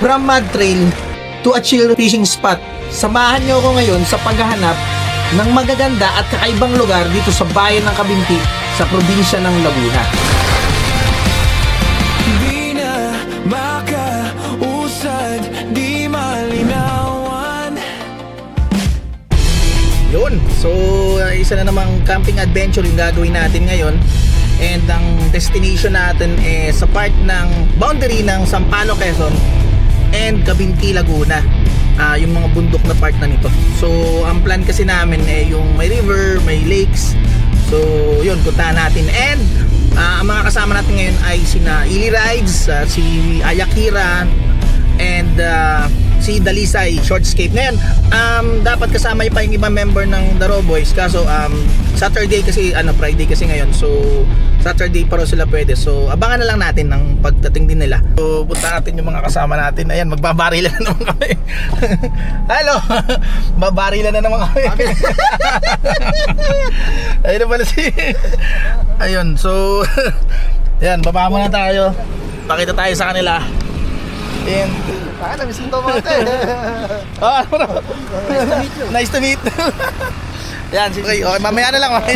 From mud trail to a chill fishing spot, samahan niyo ako ngayon sa paghahanap ng magaganda at kakaibang lugar dito sa bayan ng Cabinti sa probinsya ng Laguna. Di na makausad, di malinawan. Yun, so isa na namang camping adventure yung gagawin natin ngayon. And ang destination natin sa part ng boundary ng Sampaloc, Quezon and Cabinti, Laguna. Yung mga bundok na part na nito. So ang plan kasi namin yung may river, may lakes. So yun, puntahan natin. And ang mga kasama natin ngayon ay sina Ili Rides, si Ayakira, and si Dalisay Shortscape. Ngayon, dapat kasama pa yung ibang member ng The Raw Boys. Kaso Saturday kasi, Friday kasi ngayon. So Saturday pa rin sila pwede. So abangan na lang natin ng pagdating din nila. So punta natin yung mga kasama natin. Ayan, magbabarilan na naman kami. Hello. Babarilan na naman kami. Ayun na pala si ayun, so ayan, baba muna tayo. Pakita tayo sa kanila. And namisin to mga te. Nice to meet you. Yan, okay, mamaya na lang. Okay.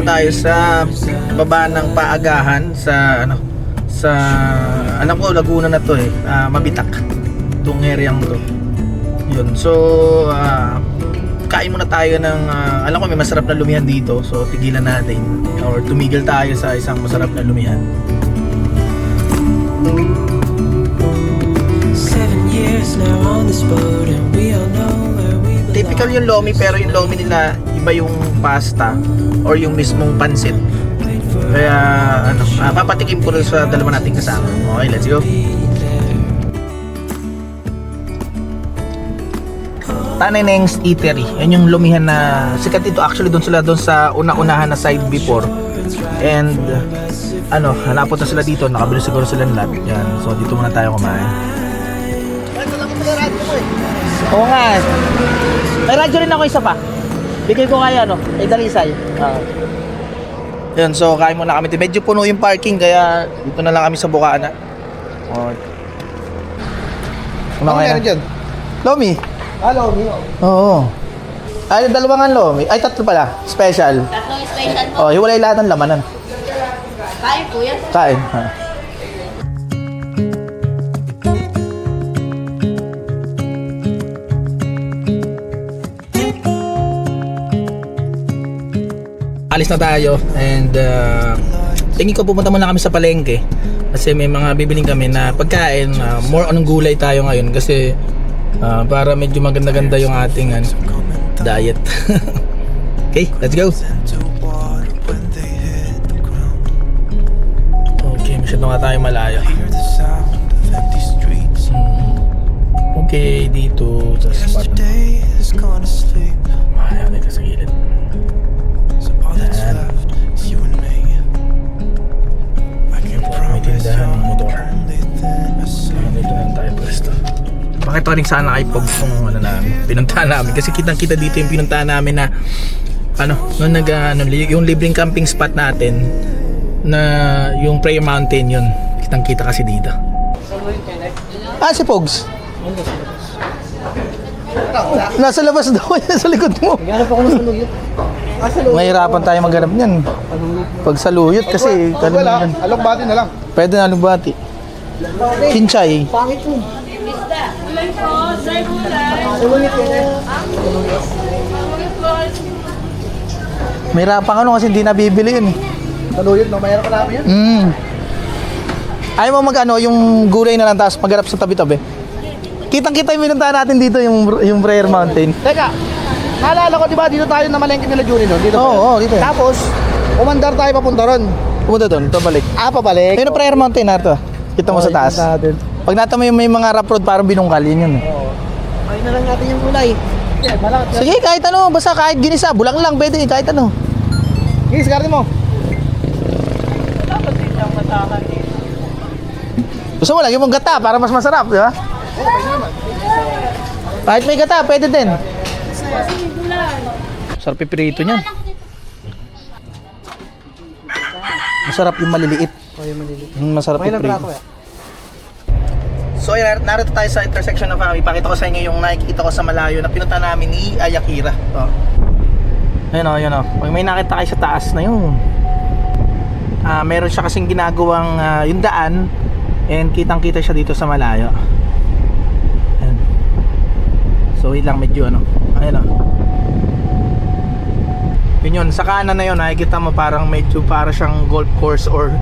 Tayo sa baba ng Paagahan sa alam ko Laguna na to Mabitak, itong area to. Yun, so kain muna tayo ng alam ko may masarap na lumihan dito, so tigilan natin or tumigil tayo sa isang masarap na lumihan. 7 years now on this boat and we all know where we belong. Typical yung lomi, pero yung lomi nila iba yung pasta or yung mismong pansit. Kaya papatikim ko rin sa dalawa nating kasama. Okay, let's go. Taneneng's Eatery. Yan yung lumihan na sikat dito. Actually doon sila sa una-unahan na side before. And napunta sila dito, nakabili siguro sila ng lahat. Yan. So dito muna tayo kumain. Oo nga. May radyo rin ako isa pa. Bigay ko kaya kay Dalisay. Yan, so kain muna kami. Medyo puno yung parking kaya dito na lang kami sa Bukana. Ano kaya dyan? Lomi. Lomi. Oo. Ay, dalawang lomi. Ay, tatlo pala. Special. Tatlong special po. Hiwalay lahat ng lamanan. Kain po yan. Kain. Alis na tayo and tingin ko pupunta muna kami sa palengke kasi may mga bibiling kami na pagkain. More on gulay tayo ngayon kasi para medyo maganda-ganda yung ating diet. Okay, let's go. Okay, masyado nga tayo malayo. Okay, dito sa spot. Ayaw dito sa gilid. May tindahan ng motor. Dito na tayo pwesto. Bakit rin sana kay Pogs kung pinuntahan namin? Kasi kitang-kita dito yung pinuntahan namin na yung libreng camping spot natin na yung Prayer Mountain yun. Kitang-kita kasi dito. Si Pogs. Nasa labas daw yan sa likod mo. Naghanap ako ng saluyot. Mahirapan tayo maghanap niyan. Pag saluyot kasi Wala, alugbati na lang. pwede na alugbati. Kinchay. Pangit mo. May rapang ano kasi hindi nabibili yun eh. Taluyod, no? Mayroon ka namin yan. Ayaw mo mag-ano, yung gulay na lang tapos maghanap sa tabi-tabi. Kitang-kita yung minuntahan natin dito, yung Prayer Mountain. Teka, naalala ko, di ba, dito tayo na malengke nila Juni, no? Dito Oo, pa yun. oo, dito yan. Tapos, umandar tayo papunta ron. Pumunta doon, pabalik. Pabalik. Ayun ang Prayer Mountain na to. Kita mo sa taas. Pag natamo yung may mga rough road, parang binungkal, yun eh. Kain na lang natin yung gulay. Yeah, malaki. Sige, kahit ano, basta kahit ginisa, bulang lang, pwede, kahit ano. Sige, sigarin mo. Gusto mo, lagi mong gata para mas masarap, di ba? Kahit may gata, pwede din. Sarap pipirito niyan. Masarap yung maliliit. Masarap pipirito. So ayan, narito tayo sa intersection ng Fami. Pakita ko sa inyo yung nakikita ko sa malayo na pinunta namin ni Ayakira. Ayun o, ayun o. Pag may nakita kayo sa taas na yun, meron siya kasing ginagawang yung daan, and kitang kita siya dito sa malayo. Ayan. So wait lang, medyo ano. Ayun o. Yun yun, sa kanan na yun, nakikita mo parang medyo para siyang golf course or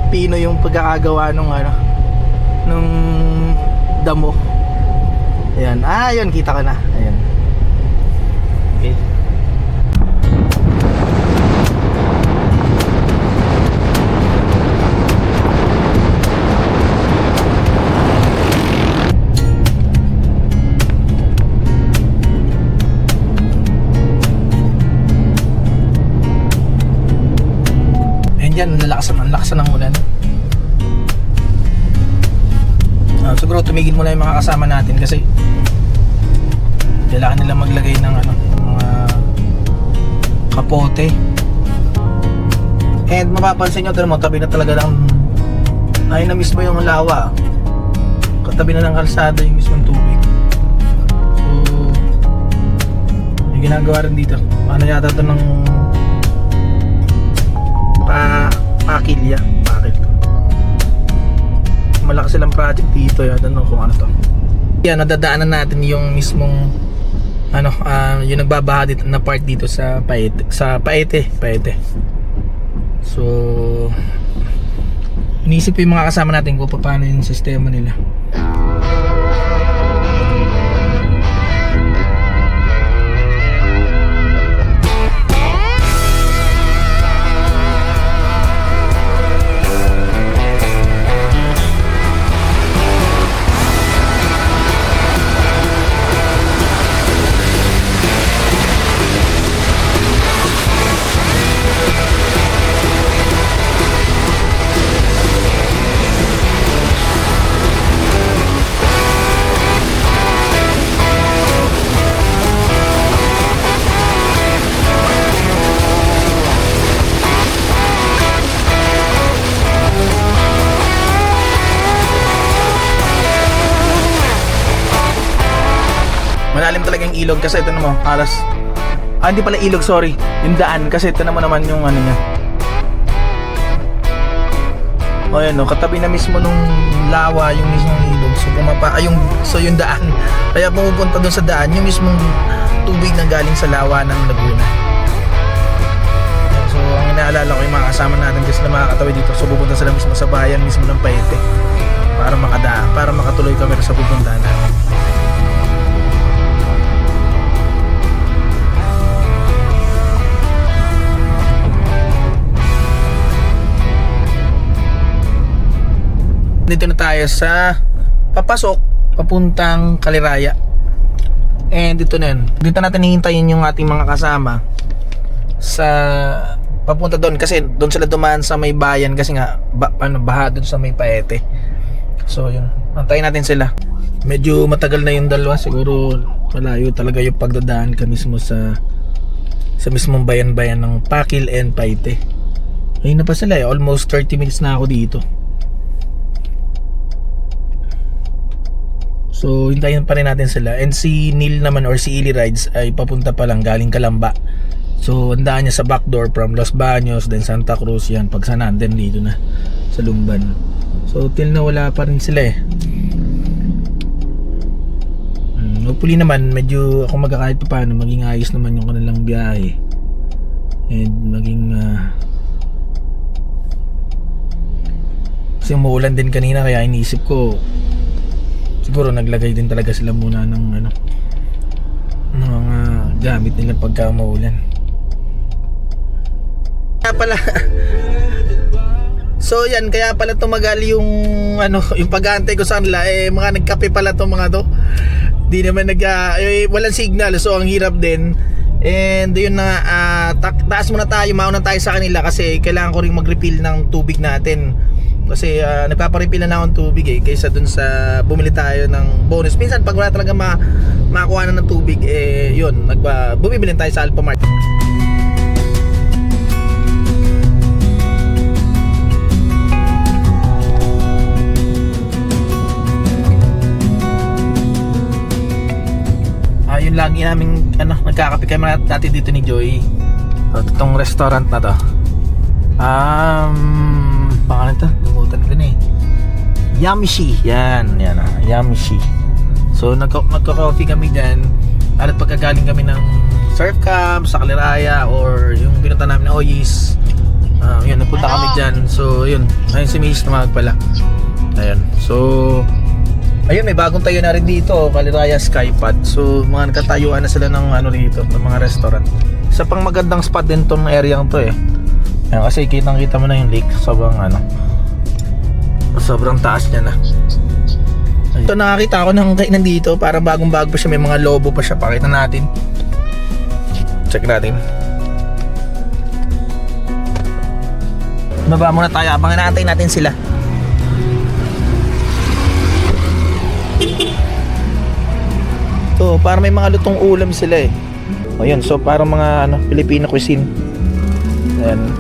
pino yung pagkakagawa nung ano, nung damo. Ayan, yun, kita ko na. Ayan. Okay. Ayan, ang lakas ng ulan. Siguro tumigil muna yung mga kasama natin kasi kailangan nila maglagay ng ano, mga kapote. And mapapansin nyo, mo tabi na talaga ng ayun na mismo yung lawa. Katabi na ng kalsada yung mismong tubig. So may ginagawa rin dito. Ano yata ito ng pakilya. Pakil to. Malakas silang project dito, I don't know kung ano to. Yan, nadadaanan natin yung mismong ano, yung nagbabaha dito na part dito sa Paete. So inisip ko yung mga kasama natin kung paano yung sistema nila. Malalim talaga yung ilog kasi ito naman alas. Hindi pala ilog, sorry. Yung daan kasi ito naman yung ano niya. O yan, no, katabi na mismo nung lawa yung mismong ilog. So yung daan. Kaya pumupunta doon sa daan yung mismong tubig na galing sa lawa ng Laguna. So ang inaalala ko yung mga kasama natin kasi na makakatabi dito. So pupunta sila mismo sa bayan mismo ng Paete para makatuloy kami sa pupuntahan natin. Dito na tayo sa papasok papuntang Kaliraya. And dito na yun. Dito natin hihintayin yung ating mga kasama sa papunta doon kasi doon sila dumaan sa may bayan kasi nga baha doon sa may Paete. So yun, antayin natin sila. Medyo matagal na yung dalawa, siguro malayo talaga yung pagdadaan ka mismo sa mismong bayan-bayan ng Pakil and Paete. Ayun na pa sila eh, almost 30 minutes na ako dito. So hintayin pa rin natin sila. And si Neil naman or si Ili Rides ay papunta pa lang galing Calamba. So handaan niya sa backdoor from Los Baños, then Santa Cruz, yan Pagsanan, then dito na sa Lumban. So till na wala pa rin sila eh. hopefully naman medyo ako kahit pa paano maging ayos naman yung kanilang biyahe. And maging kasi umuulan din kanina kaya iniisip ko siguro naglagay din talaga sila muna ng mga gamit nila pagka umuulan. Kaya pala so yan, kaya pala tumagal yung yung pag-aantay ko sa kanila, mga nagkape pala tong mga to. Di naman walang signal, so ang hirap din. And yun na, taas muna tayo, mauna tayo sa kanila kasi kailangan ko rin mag-refill ng tubig natin. Kasi nagpaparefill na akong tubig kaysa dun sa bumili tayo ng bonus. Minsan pag wala talaga makakuha na ng tubig, yun, bumibili tayo sa Alphamart. Yun lagi namin nagkakape kami natin dito ni Joy. Itong restaurant na to, pangalan to, lumutan ko na Yamishi. Yan Yamishi. So nagko-coffee kami dyan. At pagkagaling kami ng surf camp sa Caliraya or yung pinunta namin na Oyis, yun, nagpunta kami dyan. So yun, ayun si Miss tumawag pala. Ayun, so ayun, may bagong tayo na rin dito, Caliraya Skypad. So mga nakatayuan na sila ng dito, ng mga restaurant. Isa pang magandang spot din tong area to Ayan, kasi kitang-kita mo na yung lake. Sobrang taas niya na. Ayun. So nakakita ako ng kainan dito, parang bagong-bago pa siya, may mga lobo pa siya. Pakita natin. Check natin. Baba muna tayo, abangan natin sila. So, para may mga lutong ulam sila Ayun, so parang mga Filipino cuisine. Ayan.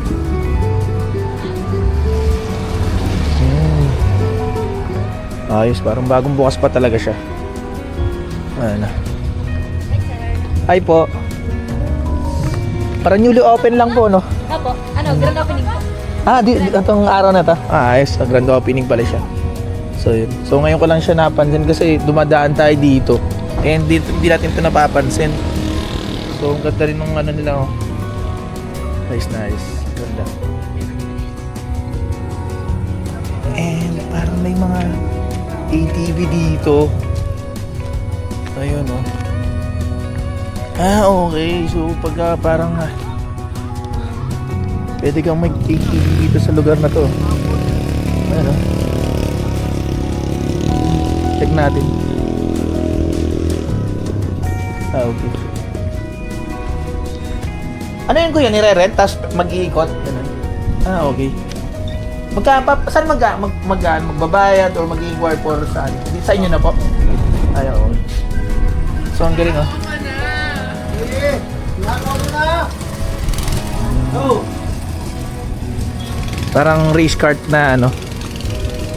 Ayos, parang bagong bukas pa talaga siya. Ayan. Hi po. Parang newly open lang po, no? Opo. Grand opening po. Itong araw na to. Ayos, grand opening pala siya. So yun. So ngayon ko lang siya napansin kasi dumadaan tayo dito. And hindi natin ito napapansin. So ang ganda rin ng nila Nice. Ganda. And parang may mga ATV dito. Ayun okay. So pagka parang pwede kang mag-ATV dito sa lugar na to. Ayun check natin. Okay. Ano yun kuya? Nire-rent? Tapos mag-iikot? Okay. Saan magbabayad or mag-inquire for saan? Sa inyo na po? Ay, oo. So, ang galing Parang race kart na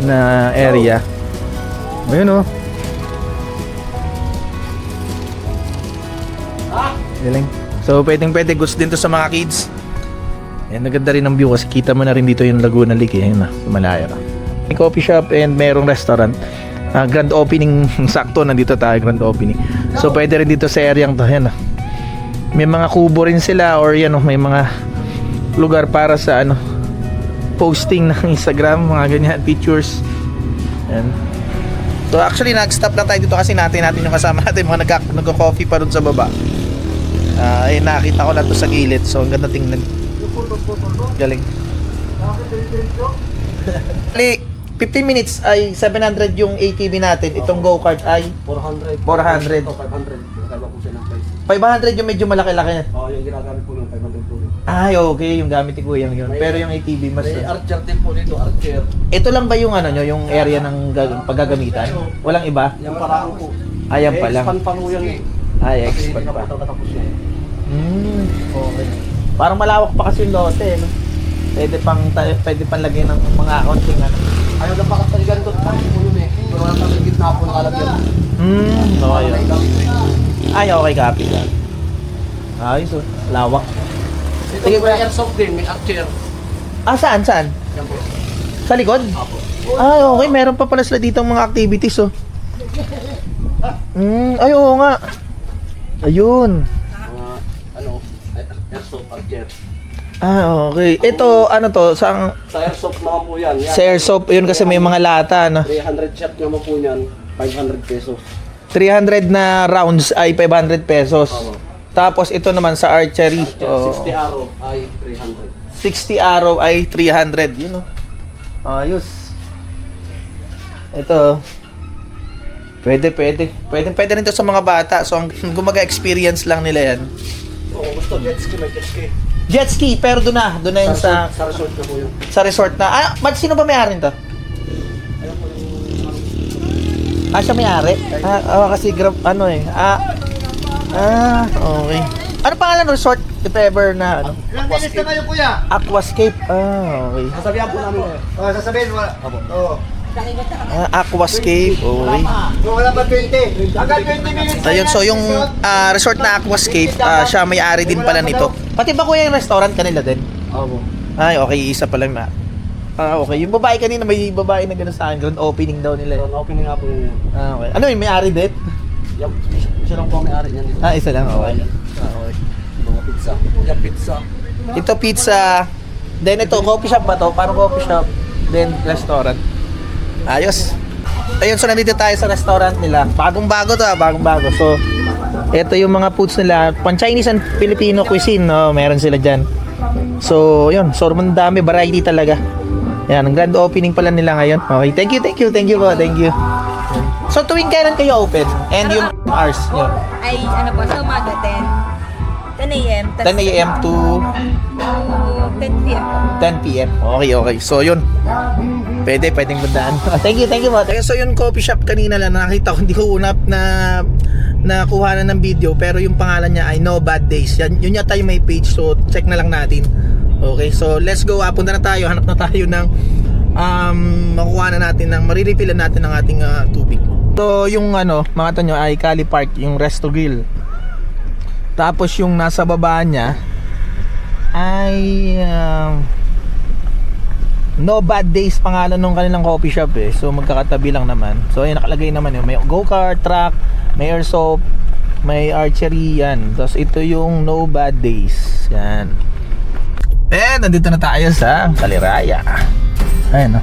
na area. Ayun Galing. So pwede goods din to sa mga kids. Ayan, naganda rin ang view kasi kita mo na rin dito yung Laguna Lake Ayun malaya ka. May coffee shop and merong restaurant. Grand opening, sakto nandito tayo, grand opening. So pwede rin dito sa area to. Ayan may mga kubo rin sila or may mga lugar para sa posting ng Instagram, mga ganyan, pictures. Ayan. So actually nag-stop lang tayo dito kasi natin yung kasama natin mga nagko-coffee pa dun sa baba. Nakita ko lang to sa gilid. So ang ganda tingnan. Galing. 15 minutes ay 700 yung ATV natin. Itong go-kart ay 400. 500 yung medyo malaki-laki. Yung ginagamit po ng 500 po. Okay, yung gamit ni Kuya yun. Pero yung ATV mas May archer din po dito, archer. Ito lang ba yung yung area ng paggagamitan? Walang iba? Yung parang po. Ayan pa lang. Expand pa po yan Expand pa. yan. Okay. Parang malawak pa kasi yung lote, Pwede pang lagyan ng mga accounting Ayaw na pakataligan doon. Ayaw po yun Pero wala kang gitna po nakalagyan. Okay, copy ka. Ayos, lawak. Ito may airsoft din, may archer. Saan? Yan po. Sa likod? Apo. Okay, meron pa pala sila dito mga activities, Ay, oo nga. Ayun. Mga, airsoft archer. Okay. Ito, ano to? Sa Airsoft naman po yan. Yan. airsoft, yun kasi may mga lata, no? 300 shot naman po yan, 500 pesos. 300 na rounds ay 500 pesos. Oo. Tapos ito naman sa archery. 60 arrow ay 300. 60 arrow ay 300. Yun, no? Ayos. Ito. Pwede rin to sa mga bata. So, ang gumaga-experience lang nila yan. Oo, gusto jet ski, may jet ski. Jet ski, pero doon na yun sa resort na po yun. sa resort na. Sino ba may-ari nito? Siya may-ari? Kasi ano eh. Okay. Ano pangalan ng resort? If ever na ano? Ilang minutes na kayo, kuya? Aquascape. Okay. Sasabihan po namin eh. Sasabihin mo. Oo. Aquascape. Okay. Wala ba 20? Hanggang 20 minutes. Ayun, so yung resort na Aquascape, siya may-ari din pala nito. Pati ba kuya yung restaurant kanila din? Oo. Ay, okay, isa pa lang na. Okay. Yung babae kanina, may babae na gano'n sa akin. Grand opening daw nila. So, opening nga po yun. Okay. Ano yung may-ari din? Yup. Siya lang po ang may-ari niyan. Isa lang. Okay. Okay. Mga pizza. Yung pizza. Ito pizza. Then ito, coffee shop ba to? Parang coffee shop. Then restaurant. Ayos. Ayun, so nandito tayo sa restaurant nila. Bagong-bago to bagong-bago. So, ito yung mga foods nila. Pan-Chinese and Filipino cuisine, no? Meron sila dyan. So, yun. So, dami, variety talaga. Yan, ang grand opening pala nila ngayon. Okay, thank you po, thank you. So, tuwing kailan kayo open? And yung hours nyo? Ay, ano po, sa umaga 10 a.m. 10 a.m. to 10 p.m. 10 p.m. Okay. So, yun. Pwedeng magdaan. Thank you po. So, yung coffee shop kanina lang nakita ko, hindi ko unap na nakuha na ng video, pero yung pangalan niya ay No Bad Days. Yun yata yung may page, so check na lang natin. Okay, so let's go. Punta na tayo, hanap na tayo ng makuha na natin ng marirefillan natin ng ating tubig. So, yung mga tanyo ay Cali Park, yung Resto Grill. Tapos yung nasa baba niya ay No Bad Days pangalan ng kanilang coffee shop eh. So magkakatabi lang naman. So ayun, nakalagay naman yun. May go-kart track, may airsoft, may archery yan. Tapos ito yung No Bad Days. Yan. Nandito na tayo sa Caliraya. Ayun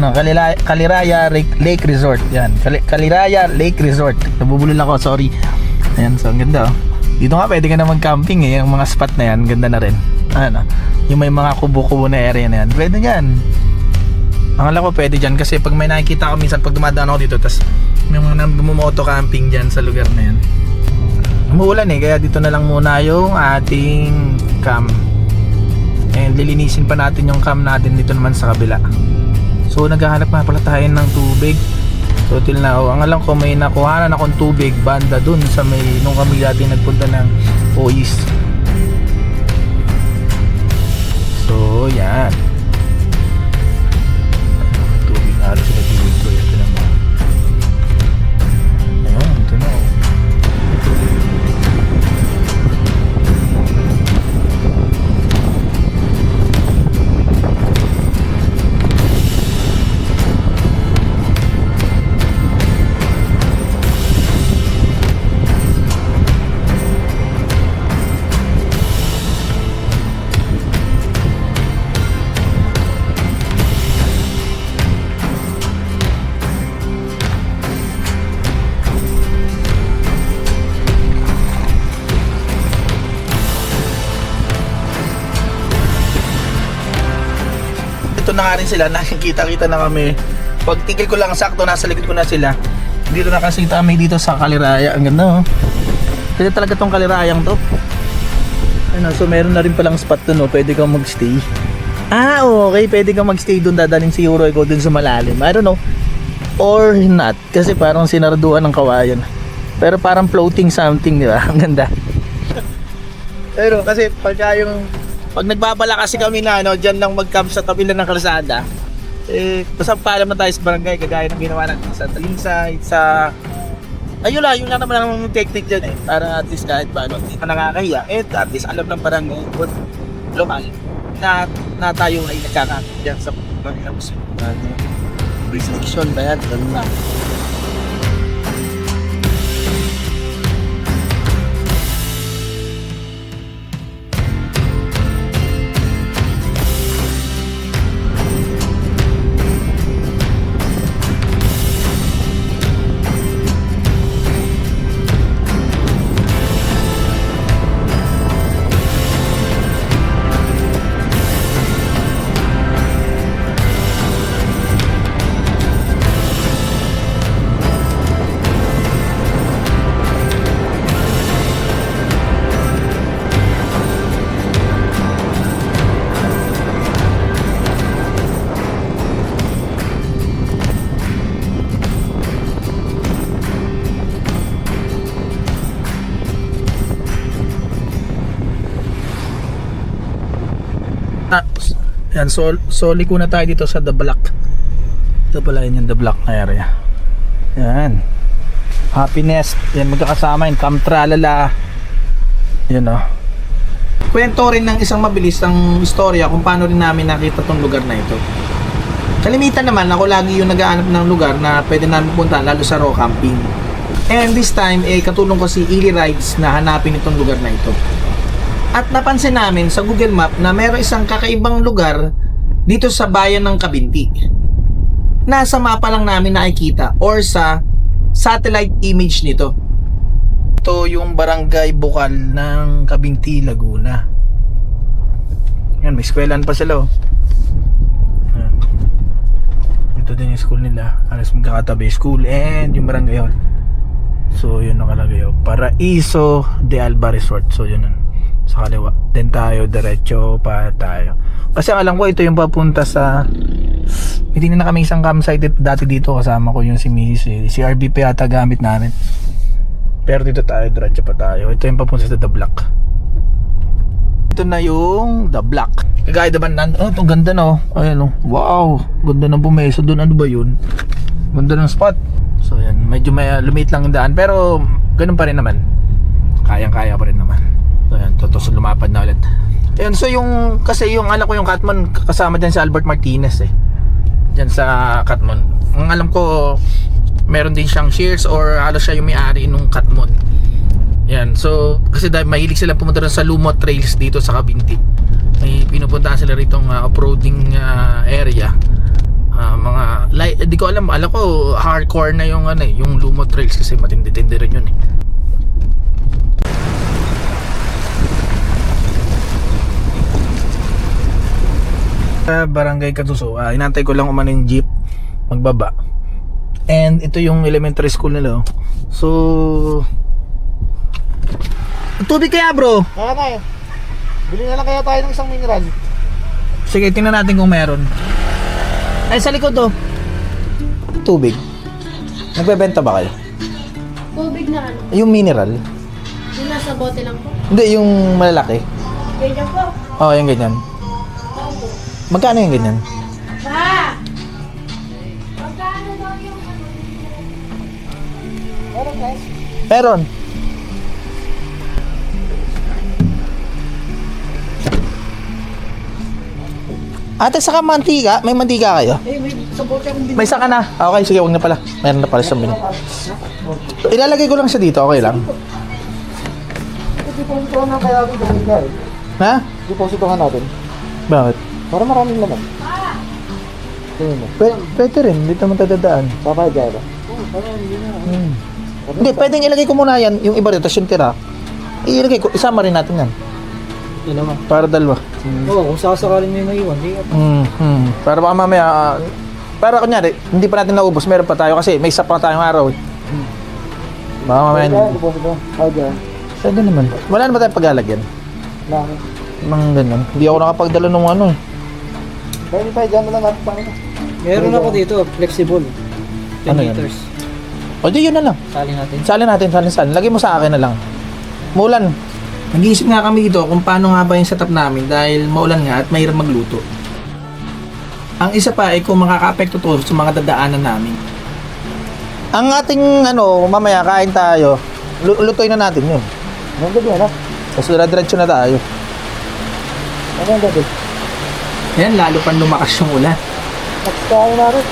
o. Caliraya Lake Resort. Yan. Caliraya Lake Resort. Nabubulol ako, sorry. Ayan, so ang ganda o. Dito nga pwede ka na mag-camping eh. Yung mga spot na yan, ganda na rin. Yung may mga kubo-kubo na area na yan, pwede dyan. Ang alam ko pwede dyan kasi pag may nakikita ako minsan pag dumadaan ako dito, tas may mga bumumoto camping dyan sa lugar na yan. Umuulan eh, kaya dito na lang muna yung ating camp. And lilinisin pa natin yung camp natin dito naman sa kabila. So naghahanap nga pala tayo ng tubig. So till now, ang alam ko may nakuhanan akong tubig banda dun sa may nung kami dati nagpunta ng Ois. So yan. Tubig na halos na tubig ko. Ito naman. Ayan, ito na oh. Ito na nga rin sila, nakikita-kita na kami. Pag tigil ko lang sakto, nasa likod ko na sila. Dito na kasi kami dito sa Caliraya. Ang ganda oh. Kaya talaga tong Calirayang to. So meron na rin palang spot dun oh. Pwede kang magstay. Okay, pwede kang magstay dun. Dadaling siguro ikaw dun sa malalim. I don't know. Or not. Kasi parang sinarduan ng kawayan. Pero parang floating something, di ba? Ang ganda. Pero kasi pag nagbabala kasi kami na diyan lang mag-camp sa tabi lang ng kalsada. Basta paalam na tayo sa barangay kagaya ng ginawa natin sa Talisay, sa yun lang naman ang technique dyan eh. Para at least kahit paano hindi ka nakakahiya. At least alam ng barangay lokal na tayo ay nagkakaroon dyan sa barangay. Restriction ba yan? Ganun na. Yan, so liko na tayo dito sa The Block. Ito pala yun yung The Block area. Yan. Happiness. Yan, magkakasama yun. Kamtralala. Yan o. Kwento rin ng isang mabilis ang istorya kung paano rin namin nakita tong lugar na ito. Kalimitan naman, ako lagi yung nag-aanap ng lugar na pwede namin punta, lalo sa raw camping. And this time, katulong ko si Ili Rides na hanapin itong lugar na ito. At napansin namin sa Google Map na mayroong isang kakaibang lugar dito sa bayan ng Kabinti. Nasa mapa lang namin nakikita or sa satellite image nito. Ito yung barangay Bukal ng Kabinti, Laguna. Yan, may eskwelahan pa sila oh. Yan. Ito din yung school nila. Alas magkakatabi school and yung barangay hall. So yun nakalagay oh. Paraiso de Alba Resort. So yun sa kaliwa. Then tayo diretso pa tayo. Kasi alam ko ito yung papunta sa hindi na kami isang campsite dati dito, kasama ko yung si Mrs. Si RBP ata gamit namin. Pero dito tayo, diretso pa tayo. Ito yung papunta sa The Block. Ito na yung The Block. Kagaya diba oh, itong ganda no. Ayan oh. Wow, ganda ng pumeso doon. Ano ba yun? Ganda ng spot. So yan, medyo may lumit lang yung daan. Pero ganun pa rin naman. Kayang-kaya pa rin naman. So yan, totos lumapad na ulit. Ayan, so yung, kasi yung alam ko yung Katmon, kasama dyan si Albert Martinez eh. Dyan sa Katmon. Ang alam ko, meron din siyang shares or halos siya yung may-ari nung Katmon. Yan, so kasi dahil mahilig sila pumunta rin sa Lumot Trails dito sa Kabinti. May pinupuntahan sila rito off-roading area. Di ko alam ko hardcore na yung yung Lumot Trails kasi matindi-tindi rin yun eh. Barangay Katuso. Inantay ko lang umano yung jeep magbaba. And ito yung elementary school nila. So tubig kaya bro? Kaya na eh. Bili na lang kaya tayo ng isang mineral. Sige, tingnan natin kung meron. Ay, sa likod to. Tubig. Nagbebenta ba kayo? Tubig na ano? Yung mineral? Yung nasa bote lang po. Hindi, yung malalaki. Ganyan po. Oo, yung ganyan. Magkano yung ganyan? Pa! Magkano daw yung ano? Meron guys. Meron. Ate, saka mantika? May mantika kayo? Eh, may sa bote akong May saka na. Okay, sige, wag na pala. Meron na pala sa menu. Ilalagay ko lang siya dito, okay lang? Depositohan na kaya ako dahil ka eh. Ha? Depositohan natin. Bakit? Para maraming laman. Tingin mo. Pwede rin, dito naman tadadaan. Papayag kaya ba? Hindi, pwedeng ilagay ko muna yan, yung iba rito, yung tira. Ilagay ko, isama rin natin yan. Dalawa. Para dalawa. Oo, kung sakasakalin mo yung maiwan, di ka. Para baka mamaya, para kunyari, hindi pa natin naubos, meron pa tayo kasi may isa pa tayong araw. Baka mamaya, Deposito. Ay, dyan. pwede naman. Wala na ba tayong paglalagyan? Laki. Mga ganun. Hindi ako nakapagdala ng ano eh. Pwede pa, dyan mo lang natin pangin. Meron ako dito, flexible. 10 Ano yan? liters. O di yun na lang. Sali natin. Salin. Lagay mo sa akin na lang. Maulan. Nag-iisip nga kami dito kung paano nga ba yung setup namin dahil maulan nga at mahirap magluto. Ang isa pa ay kung makaka-apekto to sa mga dadaanan namin. Ang ating mamaya kain tayo, lutuin na natin yun. Anong gabi, ano? Tapos diretso na tayo. Anong gabi? Yan, lalo pa lumakas yung ulan. Nagkakain na rin.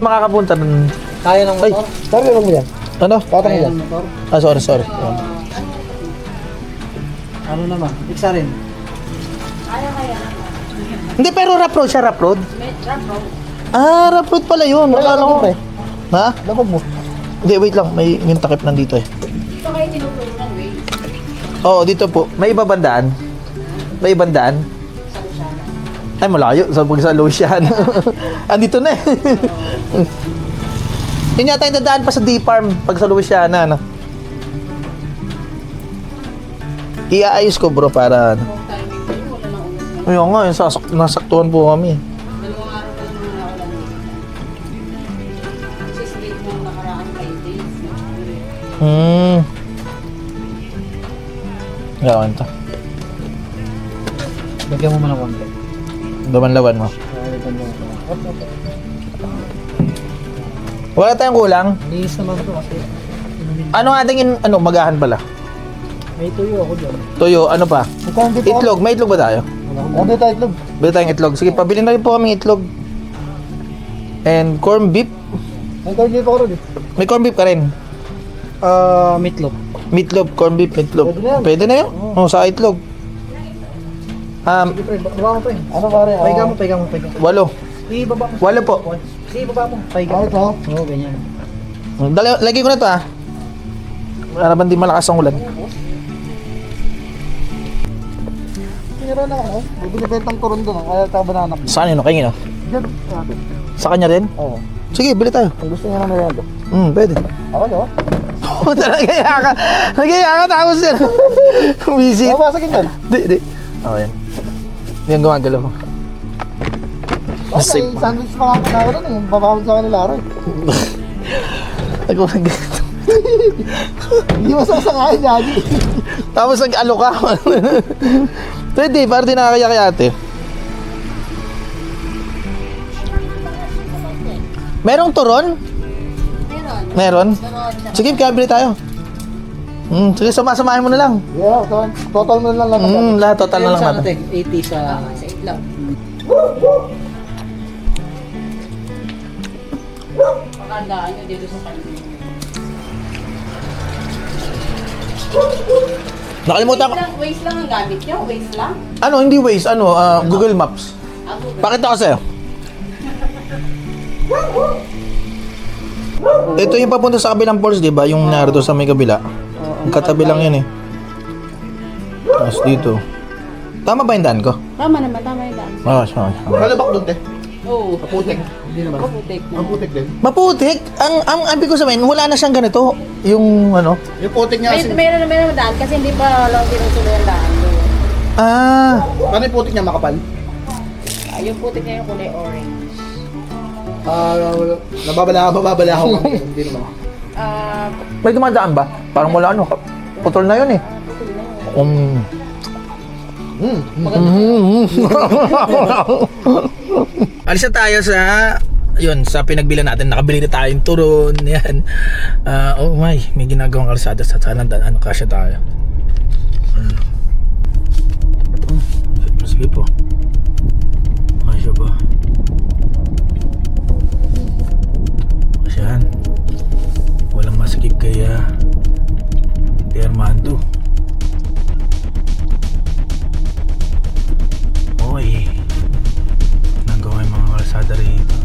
Makakapunta nun. Kaya ng Ay, motor? Sorry, lang mo yan. ano? Tatang yan. Sorry. Yan. Ano naman? Iksa rin. Hindi, pero rough road siya, rough road. Rough road pala yun. Akala ko. Ha? Labag mo. Hindi, wait lang. May yung takip nandito eh. Dito kayo tinutunan, wait. Oo, dito po. May ibang bandaan. May ibang daan. Ay, malayo. Sa Luciano. Andito na eh. Yun yata yung dadaan pa sa D-Farm pag sa Luciana, ano. Iaayos ko bro para ano. Ayun nga, nasaktuhan po kami. Gawin to. Lagyan mo muna konti. Laban-laban mo. Wala tayong kulang. Linis naman ito kasi Ano ating magahan pala? may tuyo ako dyan. Toyo, ano pa? Itlog, may itlog ba tayo? Ano tayo itlog? Bili tayong itlog. Sige, pabili na rin po kami itlog. And corn beef. May tayo dito ako rin. May corn beef ka rin. Meatloaf. Meatloaf, corn beef, meatloaf. Pwede na yan. Pwede na yun? Oo, sa itlog. Sige pre, baba mo pre. Ano pare? Paiga mo. 8. Ibaba mo. 8 po. Sige, baba mo. Paiga. Ito? Oo, ganyan. Lagay ko na ito para ba di malakas ang ulan. Meron na ako. Binibentang turon doon. Kaya tayo banana. Saan yun? Kaya Diyan. Sa kanya rin? Oo. Sige, bili tayo. Kung gusto niya na merenda. Pwede. Ako no? Nagaya ka tapos yan. Busy. Babasagin yan. Di. Yan. Yan gumagalaw ko. May sandwich pa nga ako rin eh. Babawal sa kanila rin. Hindi mo sasakain lagi. Tapos nag-alo ka. Pwede, para di nakakaya kay ate. Merong turon? Meron? Sige, kabili tayo. Sige, sumasamahin mo na lang. Yeah, total mo lang lang. Lahat total na lang natin. 80 sa itlog. Pagandaan nyo dito sa kanila. Nakalimutan ko. Waze lang ang gamit nyo? Waze lang? Ano, hindi Waze, Google Maps. Pakita ko sa'yo. Ito yung papunta sa kabilang falls, di ba? Yung narito sa may kabila. Ang katabi lang yun eh. Tapos dito. Tama ba yung daan ko? Tama naman, tama yung daan. Oo, sorry. Kalabak doon eh. Oo. Kaputik. Hindi naman. Kaputik na. Kaputik din. Maputik. Ang ibig ko sabihin, wala na siyang ganito. Yung Yung putik niya kasi. Meron na daan kasi hindi pa lang tinutuloy ang daan. Paano yung putik niya makapal? Yung putik niya yung kulay orange. Nababala ako. Hindi naman. may dumadaan ba? Parang wala putol na yun eh. Alis na tayo sa pinagbilan natin. Nakabili na tayong turon. Yan. May ginagawang kalsada sa sana. Kasya tayo. Sige po. Kasya ba? Kasyahan. Walang maskip kaya Armando. Oy. Nagawa yung mga kalsada rito.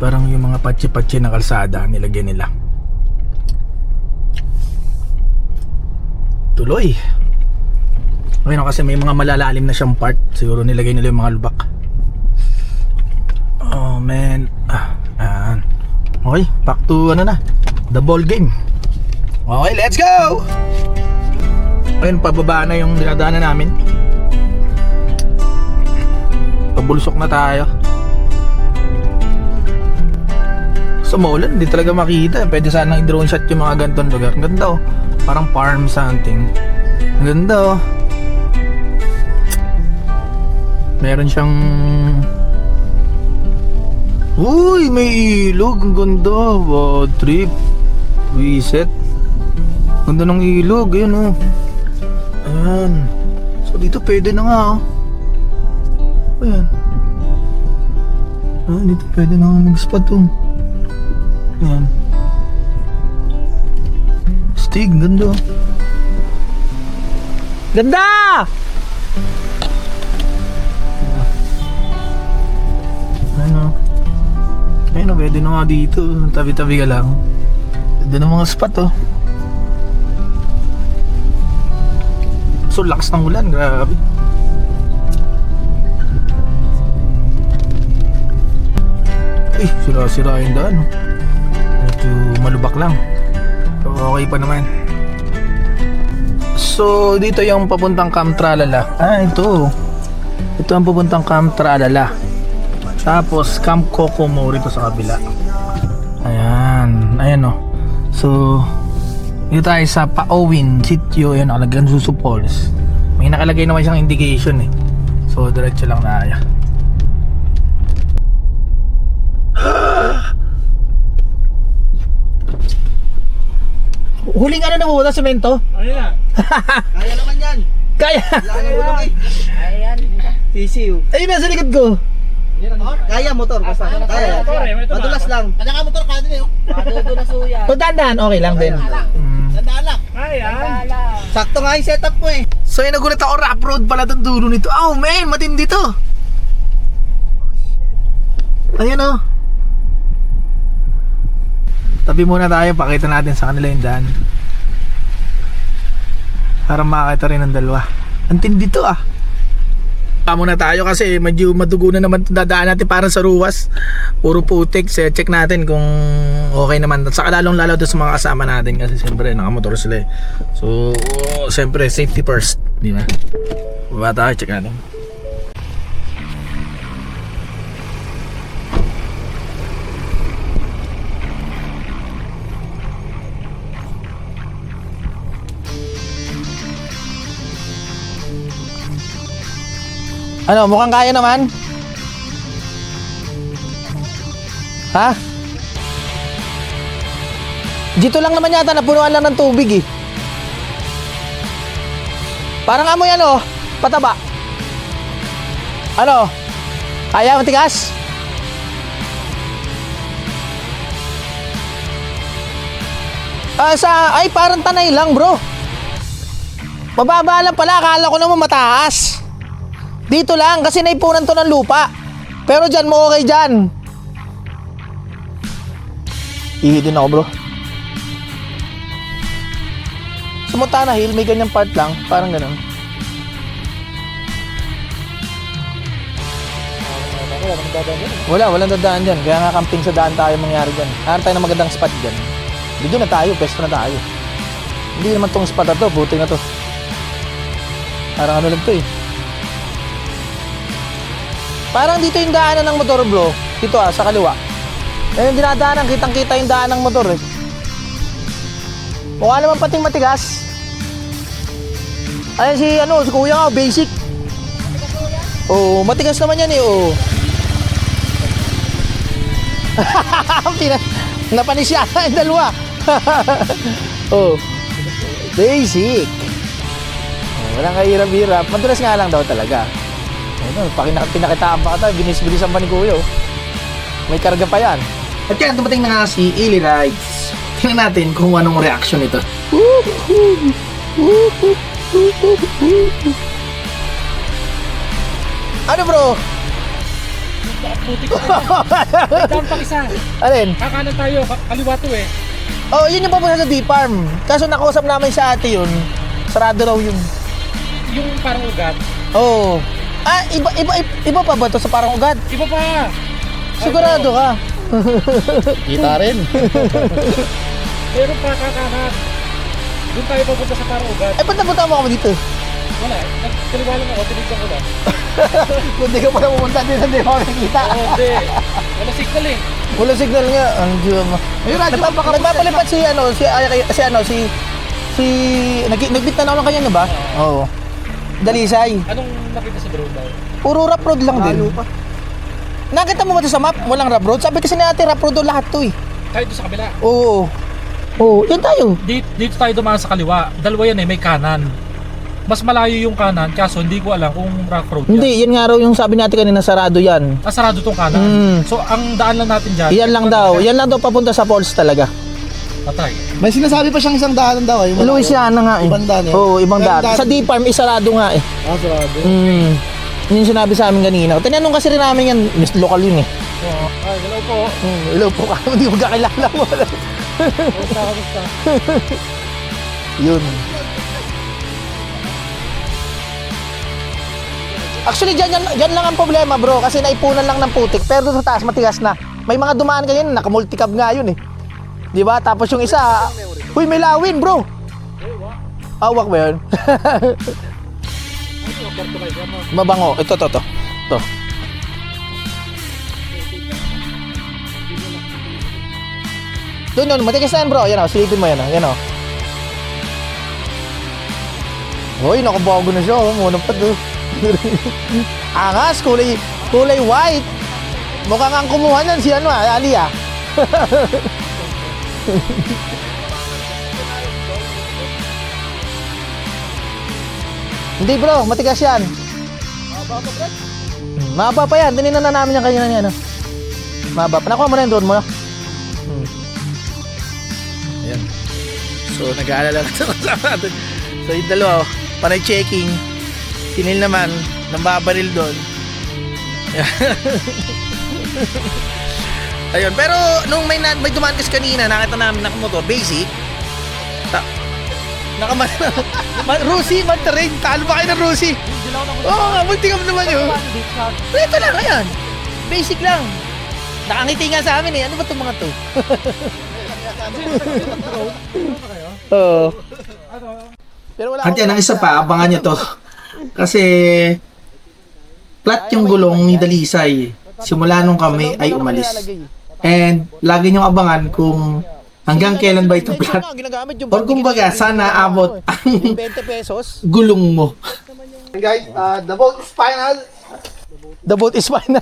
Parang yung mga patsi-patsi na kalsada nilagyan nila. Tuloy. Ayun kasi may mga malalalim na siyang part. Siguro nilagay nila yung mga lubak. Oh man. Ayan. Okay, back to the ball game. Okay, let's go. Ayun, pababa na yung dinadaanan namin. Pabulusok na tayo. Sa maulan, hindi talaga makita. Pwede sanang i-drone shot yung mga ganitong lugar. Ang ganda parang farm something. Ang ganda Meron siyang uy, may ilog. Ang ganda. Wow, trip. Reset. Ganda ng ilog. Ayan Ayan. So dito pwede na nga Ayan. Dito pwede na nga mag-spot Ayan. Stig, ganda. Ganda! Ayun pwede na nga dito. Tabi-tabi ka lang. Ganda ng mga spot So lakas ng ulan, grabe. Ay, sira-sira yung daan medyo malubak lang. So, okay pa naman. So, dito yung papuntang Camp Tralala. Ito. Ito ang papuntang Camp Tralala. Tapos Camp Kokomo rito sa kabila. Ayan, ayan oh. So, dito tayo sa Paowin Sitio, ayan, nakalagyan Susu Falls. May nakalagay naman siyang indication eh. So, diretso lang na ayan. Huling ano na mo na semento? Kaya naman yan. Kaya. Ayan. Sisiw. Ayun nasa likod ko. Kaya motor, basta. Kaya. Madulas lang. Kanya ka motor, kaya din eh. Madudulas ho yan. Kung dahan okay lang din. Sandalak. Sakto nga yung setup ko eh. So yun, nagulat ako, rough road pala itong dulo nito. Oh man, matindi to. Ayan oh. Tabi muna tayo, pakita natin sa kanila yung daan. Para makakita rin ng dalawa. Ang tindi to ah. Muna tayo kasi medyo madugo na naman dadaan natin parang sa ruwas. Puro putik. Check natin kung okay naman. At saka lalong lalo doon sa mga kasama natin kasi siyempre nakamotor sila eh. So siyempre safety first, di ba? Baba tayo, check natin. Ano, mukhang kaya naman? Ha? Dito lang naman yata, napunuan lang ng tubig eh. Parang amoy ano, pataba. Ano? Kaya matigas? Ay parang tanay lang bro. Mababa lang pala, akala ko naman mataas. Dito lang kasi naipunan to ng lupa. Pero dyan mo okay dyan. Ihi din ako bro. Sa Montana Hill may ganyang part lang. Parang ganun. Walang dadaan dyan. Kaya nga camping sa daan tayo mangyari dyan. Hanap tayo ng magandang spot dyan. Dito na tayo, pesto na tayo. Hindi naman tong spot na to, buti na to. Parang ano lang to eh. Parang dito yung daanan ng motor bro. Dito sa kaliwa. Yan yung dinadaanan, kitang kita yung daan ng motor eh. Mukha naman pating matigas. Ayan si kuya nga, basic. Oo, matigas naman yan eh, oo. Napanis yata yung dalawa. Oh, basic. Walang kahirap-hirap. Madulas nga lang daw talaga. Ayun, pinakitaan pa ata, binis-bilisan pa ni Kuya. May karga pa yan. At yan, dumating na nga si Ili Rides. Tingnan natin kung anong reaction nito. Ano bro? Putik na. May dam pang isa. Alin? Kakanan tayo, kaliwa to eh. Oh, yun yung papunta sa D-Farm. Kaso nakausap namin sa ate yun. Sarado raw yun. Yung parang ugat. Oo. Ah, iba pa ba to sa parang ugat? Iba pa. Sigurado ka? Kita rin. Pero pa kakanan. Doon tayo papunta sa parang ugat. Eh, ba't napunta mo kami dito? Wala, nagkaliwa lang ako, tinignan ko lang. Kung di ka pala pumunta dito, hindi mo makikita. Oo, hindi. Wala signal eh. Wala signal nga. Ang Diyo mo. Nagpapalipat nagbit na ako ng kanya nga ba? Oo. Dalisay. Anong nakita sa drone daw? Puro rough road lang din. Nakita mo ba ito sa map? Walang rough road? Sabi kasi natin rough road lahat to eh. Tayo doon sa kabila. Oo. Oo, yan tayo. Dito tayo dumaan sa kaliwa. Dalawa yan eh, may kanan. Mas malayo yung kanan, kaso hindi ko alam kung rough road yan. Hindi, yan nga raw yung sabi natin kanina, sarado yan. Sarado tong kanan. So, ang daan lang natin dyan. Yan lang daw. Yan lang daw papunta sa falls talaga. Patay. May sinasabi pa siyang isang daanan daw eh. Louisiana nga eh. Ibang daan eh. Oo, ibang daan. Sa D-Farm, isarado nga eh. Sarado. Yun yung sinabi sa amin kanina. Tinanong kasi rin namin yan, Miss Local yun eh. Oo. Ay, hello po. Hello po ka, hindi mo kakilala mo. Kamusta? Yun. Actually, dyan lang ang problema bro, kasi naipunan lang ng putik, pero doon sa taas matigas na. May mga dumaan kanina, nakamulticab nga yun eh. Di ba? Tapos yung isa, huy, may lawin bro. Awak ba yun? Mabango. Ito. Doon, matigas na yan bro. Yan o, silipin mo yan o. Yan o. Hoy, nakabago na siya. Oh. Muna pa doon. Angas, kulay white. Mukhang ang kumuha niyan si Ali ah. Hindi bro, matigas yan. Mahaba pa yan. Tininan na namin yung kanina niya. Ano? Mahaba pa. Nakuha mo na yung drone mo. Ayan. So, nag-aalala na sa natin. So, yung dalawa, panay checking. Si Neil naman, nambabaril doon. Ayun, pero nung may dumaan kasi kanina, nakita namin nakamotor, basic. Rusi, Mantarin, talo ba kayo ng Rusi? Oo nga, multi-cam naman yun. Ito lang, ayan. Basic lang. Nakangiti nga sa amin eh. Ano ba itong mga to? Oo. At yan, ang isa pa, abangan nyo to. Kasi flat yung gulong ni Dalisay. Simula nung kami ay umalis. And lagi nyo abangan kung hanggang kailan ba ito flat. Or kumbaga, sana abot ang 20 pesos. gulong mo. Guys, the boat is final. The boat is final.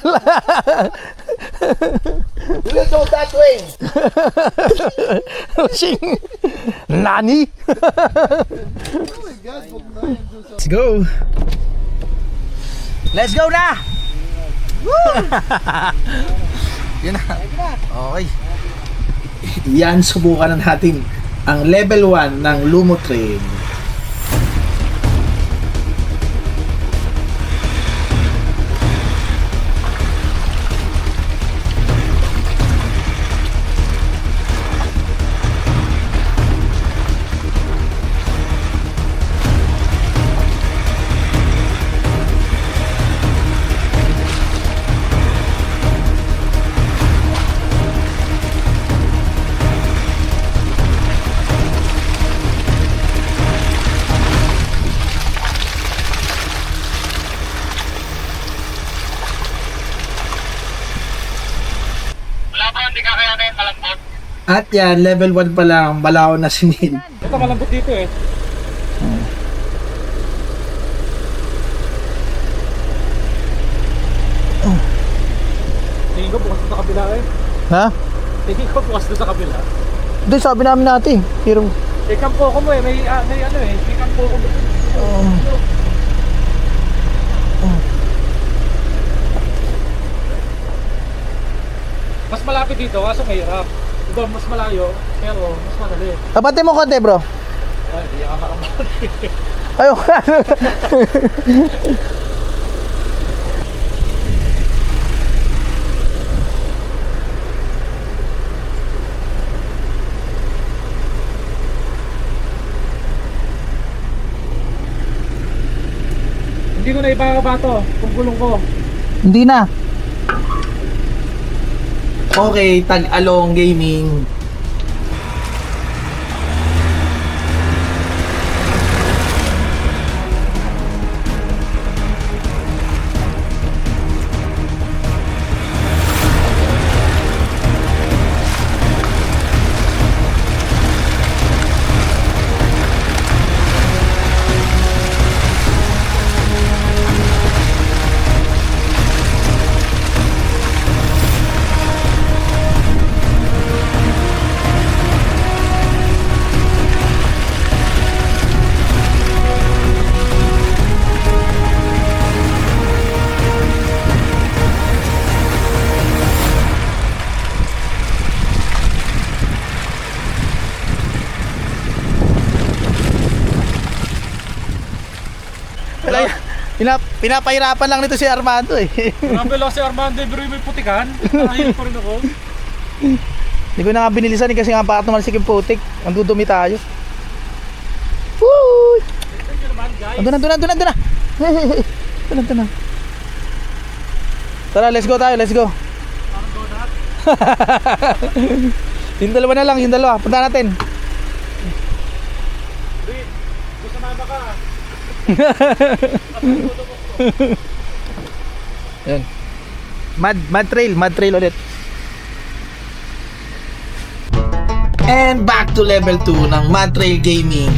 We'll go that way. Rushing. Nani? Let's go. Let's go na. Yan na. Okay. Yan, subukan na natin ang level 1 ng Lumo Train. At yan, level 1 pa lang, balaw na si Neil. Ito malambot dito eh. Tingin ko bukas doon sa kabila eh. Ha? Tingin ko bukas doon sa kabila. Doon sabi namin natin, pero Eh, kampo ko mo eh. May ano eh. May kampo ko mo. Mas malapit dito, kaso mahirap. Ito, mas malayo, pero mas madali. abante mo konti bro. Ay, hindi ka makamali. Ayun. Hindi ko na ibababa to, kung gulong ko. Hindi na. Okay, Tag-Along Gaming. Pinapahirapan lang nito si Armando eh. Grabe lang si Armando, pero may putikan. Nakahil pa rin ako. Hindi ko na nga binilisan kasi nga bakit naman yung putik. Ang dudumi tayo. Woo! Thank you naman guys. Andun na. Andun na. Tara, let's go tayo, let's go. Parang donut. Yung dalawa na lang, yung dalawa. Punta natin. Wait, gusto mama ka. Yan. Mud trail ulit. And back to level 2 ng Mad Trail Gaming.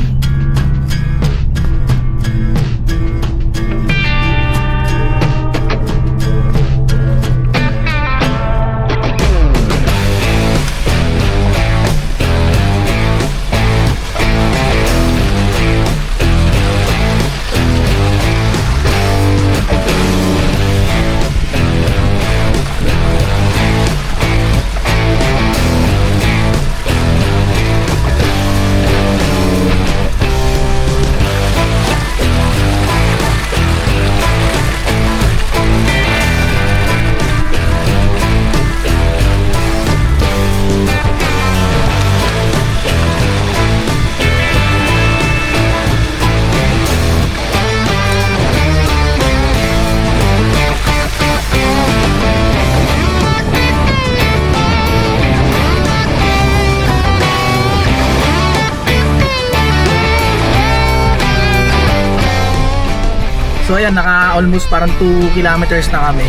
So ayan, naka almost parang 2 kilometers na kami.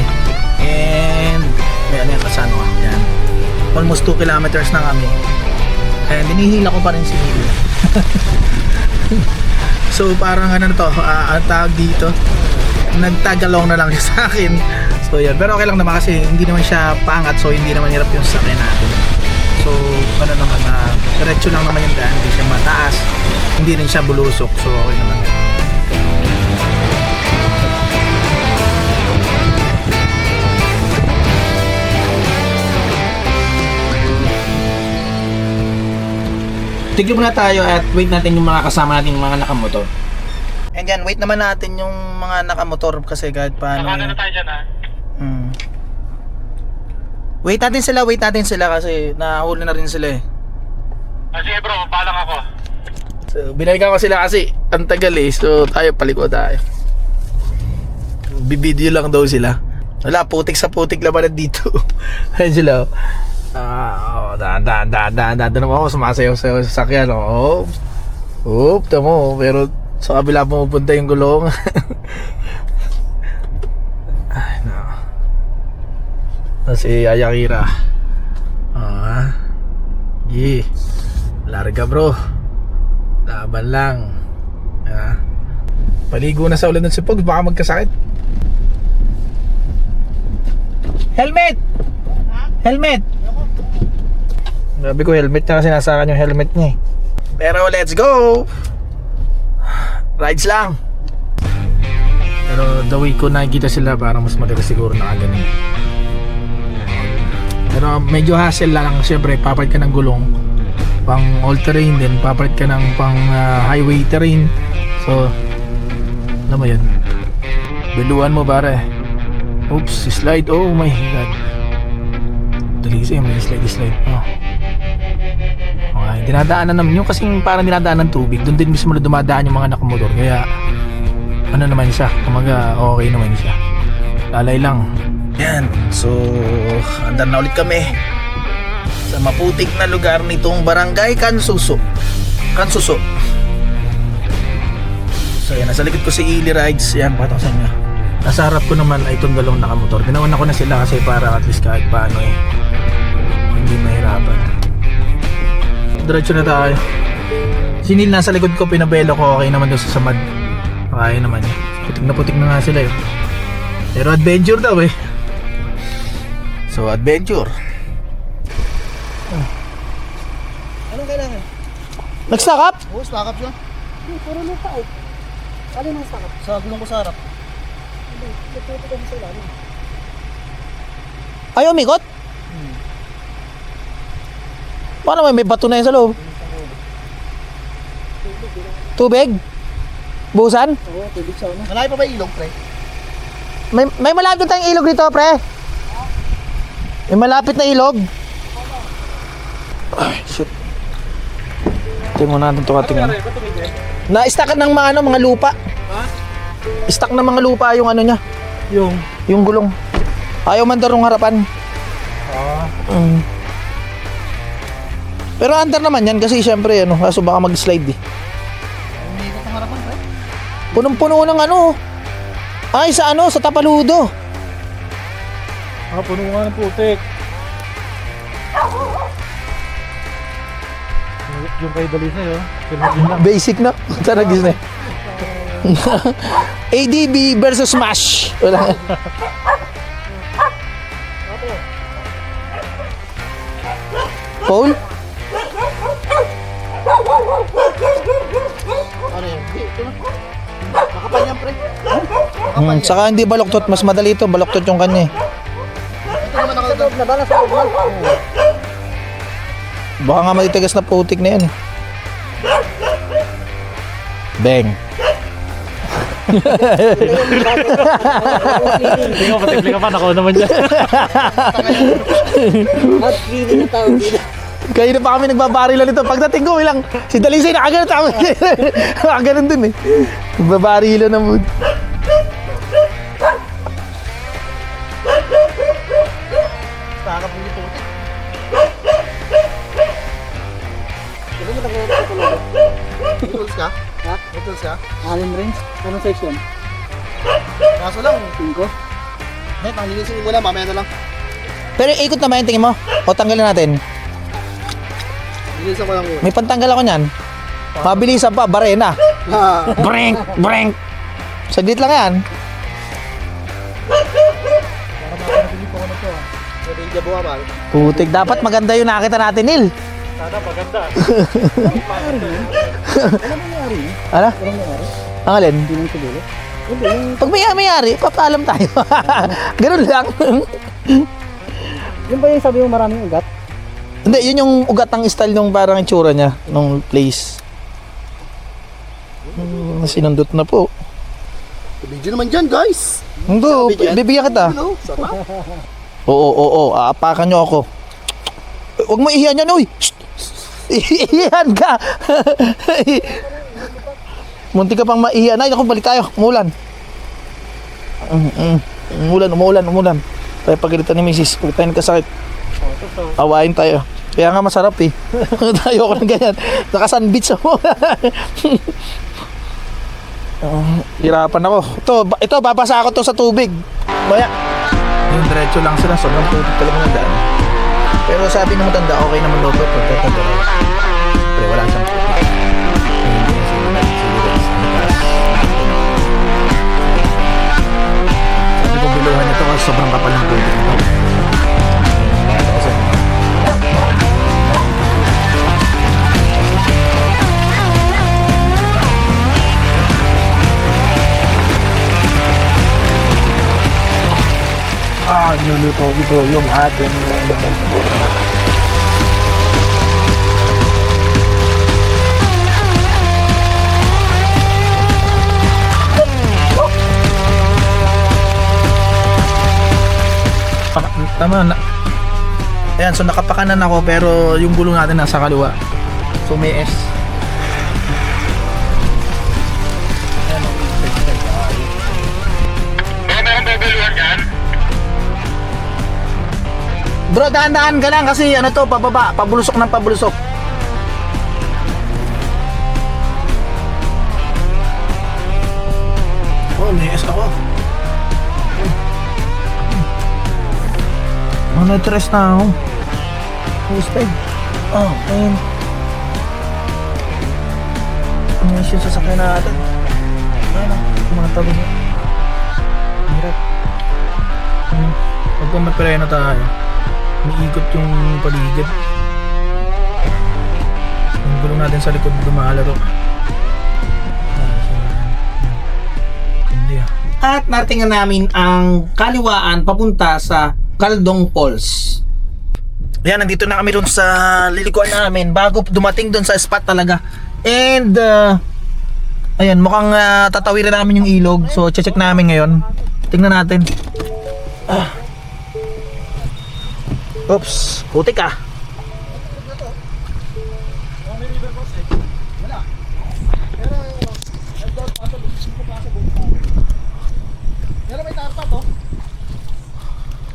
And ayan, kasano ka. Ayan. Almost 2 kilometers na kami. And hinihila ko pa rin si Neil. So parang ano to, ang tawag dito, nagtagalong na lang siya sa akin. So yan, pero okay lang naman kasi hindi naman siya pangat, so hindi naman hirap yung sakyan natin. So ano naman, diretso lang naman yung daan, hindi siya mataas, hindi rin siya bulusok, so okay naman. Tigil muna tayo at wait natin yung mga kasama natin, yung mga nakamotor. And yan, wait naman natin yung mga nakamotor kasi kahit paano. Nakano na tayo dyan, ha? Wait natin sila kasi nahuli na rin sila eh. Sige bro, palang ako. So, binalikan ko sila kasi ang tagal eh. So, tayo paliko tayo. Bibideo lang daw sila. Wala, putik sa putik laban dito. Ayun sila. Daan naman ako, sumasayaw sa sakyan. Tamo. Pero sa kabila pumupunta yung gulong. Ay, no. Si Ayakira. Yeah. Larga bro. Laban lang. Paligo na sa ulan ng sipog, baka magkasakit. Helmet! Helmet! Sabi ko helmet na kasi nasakan yung helmet niya eh. Pero let's go! Rides lang! Pero the way ko nakikita sila parang mas maganda siguro na ganun. Pero medyo hassle lang. Siyempre papalit ka ng gulong pang all terrain, din papalit ka ng pang highway terrain. So ano mo yun, biluan mo pare. Oops, slide. Oh my god, dali siya, may slide. Okay, dinadaanan naman yung kasing parang dinadaanan ng tubig. Doon din mismo na dumadaan yung mga nakamotor. Kaya ano naman siya, kumaga okay naman siya. Lalay lang. Yan, so andar na ulit kami sa maputik na lugar nitong Barangay Kansuso. So yan, nasa likod ko si Ili Rides. Yan, pakita ko sa inyo. Nasa harap ko naman ay itong dalawang nakamotor. Ginawan ko na sila kasi para at least kahit paano eh hindi mahirapan. Diretso na tayo. Si Neil nasa likod ko, pinabelo ko. Okay naman daw sa samad. Kaya naman eh. Putik na nga sila eh. Pero adventure daw eh. So adventure. Anong kailangan? Nag-stack up? Oo, stack up siya. Puro lupa eh. Alin ang sakap? Sa gulong ko sa harap. Nagtuto ko sa ilalim. Ayaw umikot? Paano may bato na yun sa loob? Tubig? Busan? Oo, tubig sa una. Malayo pa ba ilog, pre? May malapit tayong ilog dito, pre. May malapit na ilog. Ay, shoot. Tingnan natin ito katingin. Na-stack ng mga lupa. Stack ng mga lupa yung ano niya. Yung gulong. Ayaw man darong harapan. Pero under naman yan kasi syempre ano, kaso baka mag-slide eh. Punong-puno ng ano. Ay, sa ano, sa Tapaludo. Puno nga ng putik. Yung kay Dalisa yun. Pinagin lang. Basic na. Tara, Disney. ADB versus Smash. Wala. Paul? Ano yun? Ito na. Makapal yan, pre. Saka hindi baloktot. Mas madali ito. Baloktot yung kanya eh. Ito naman nakalagay. Na ba? Nasa loob na. Baka nga matitigas na putik na yan. Bang. Tingnan mo, patikli ka pa. Ako naman dyan. At cleaning na tawag dito. Kaya na pa kami nagbabarilan nito. Pagdating ko, ilang si Dalisay nakaganon tama. Nakaganon dun eh. Nagbabarilan ng mood. Takap mo dito. Ano mo nang tulog? May tools ka? Ha? May tools ka? Allen range? Anong section? Kaso lang. 5? Net, ang linisin mo lang. Mamaya na lang. Pero ikot naman yung tingin mo. O tanggalin natin. Linisin ko lang yun. May pantanggal ako niyan. Mabilisan pa, barena. Ha. Brink, brink. Saglit lang yan. Pwede yung jabuha ba? Putik, dapat maganda yung nakita natin, Nil. Sana maganda. Ano? Ang alin? Hindi lang siguro. Pag may-ari, papaalam tayo. Ganun lang. Yung ba yung sabi mo maraming ugat? Hindi, yun yung ugat ng style nung parang itsura niya, nung place. Sinundot na po. Video naman dyan, guys. Hindi, bibigyan kita. Ano? Sarap. Oo, aapakan nyo ako. Huwag mo ihiyan yan, uy! Shh! Ihiyan ka! Munti ka pang maihiyan. Ay, naku, balik tayo. Umulan. Umulan. Tayo pagalitan ni Mrs. Huwag tayo nagkasakit. Awain tayo. Kaya nga masarap eh. Tayo ako ng ganyan. Naka-sunbeach ako. Hirapan ako. Ito, babasa ako to sa tubig. Maya. Yung diretso lang sila. Sobrang putik talaga ng daan. Pero sabi ng matanda, okay naman daw to. Pagkatanda. Pero wala siyang putik. Sabi ko biluhan ito kasi sobrang kapal ng putik nito. Niluluto ko yung ating tama na. Ayan, so nakapakanan ako pero yung gulong natin nasa kaliwa. So may S. Bro, dahan-dahan ka lang kasi ano to, pababa, pabulusok ng pabulusok. Oh, may S ako. Na-stress na ako. Husted. Oh, ayun. Ano yung sasakyan natin? Ayun ang mga tabi niya. Hirap. Pagka magpirena tayo, umiikot yung paligid. Yung gulong natin sa likod lumalaro. Hindi ah. At natingnan namin ang kaliwaan papunta sa Caldong Falls. Ayan, nandito na kami dun sa lilikuan namin bago dumating dun sa spot talaga. And ayan, mukhang tatawiran namin yung ilog. So check namin ngayon. Tingnan natin. Oops, putik ah.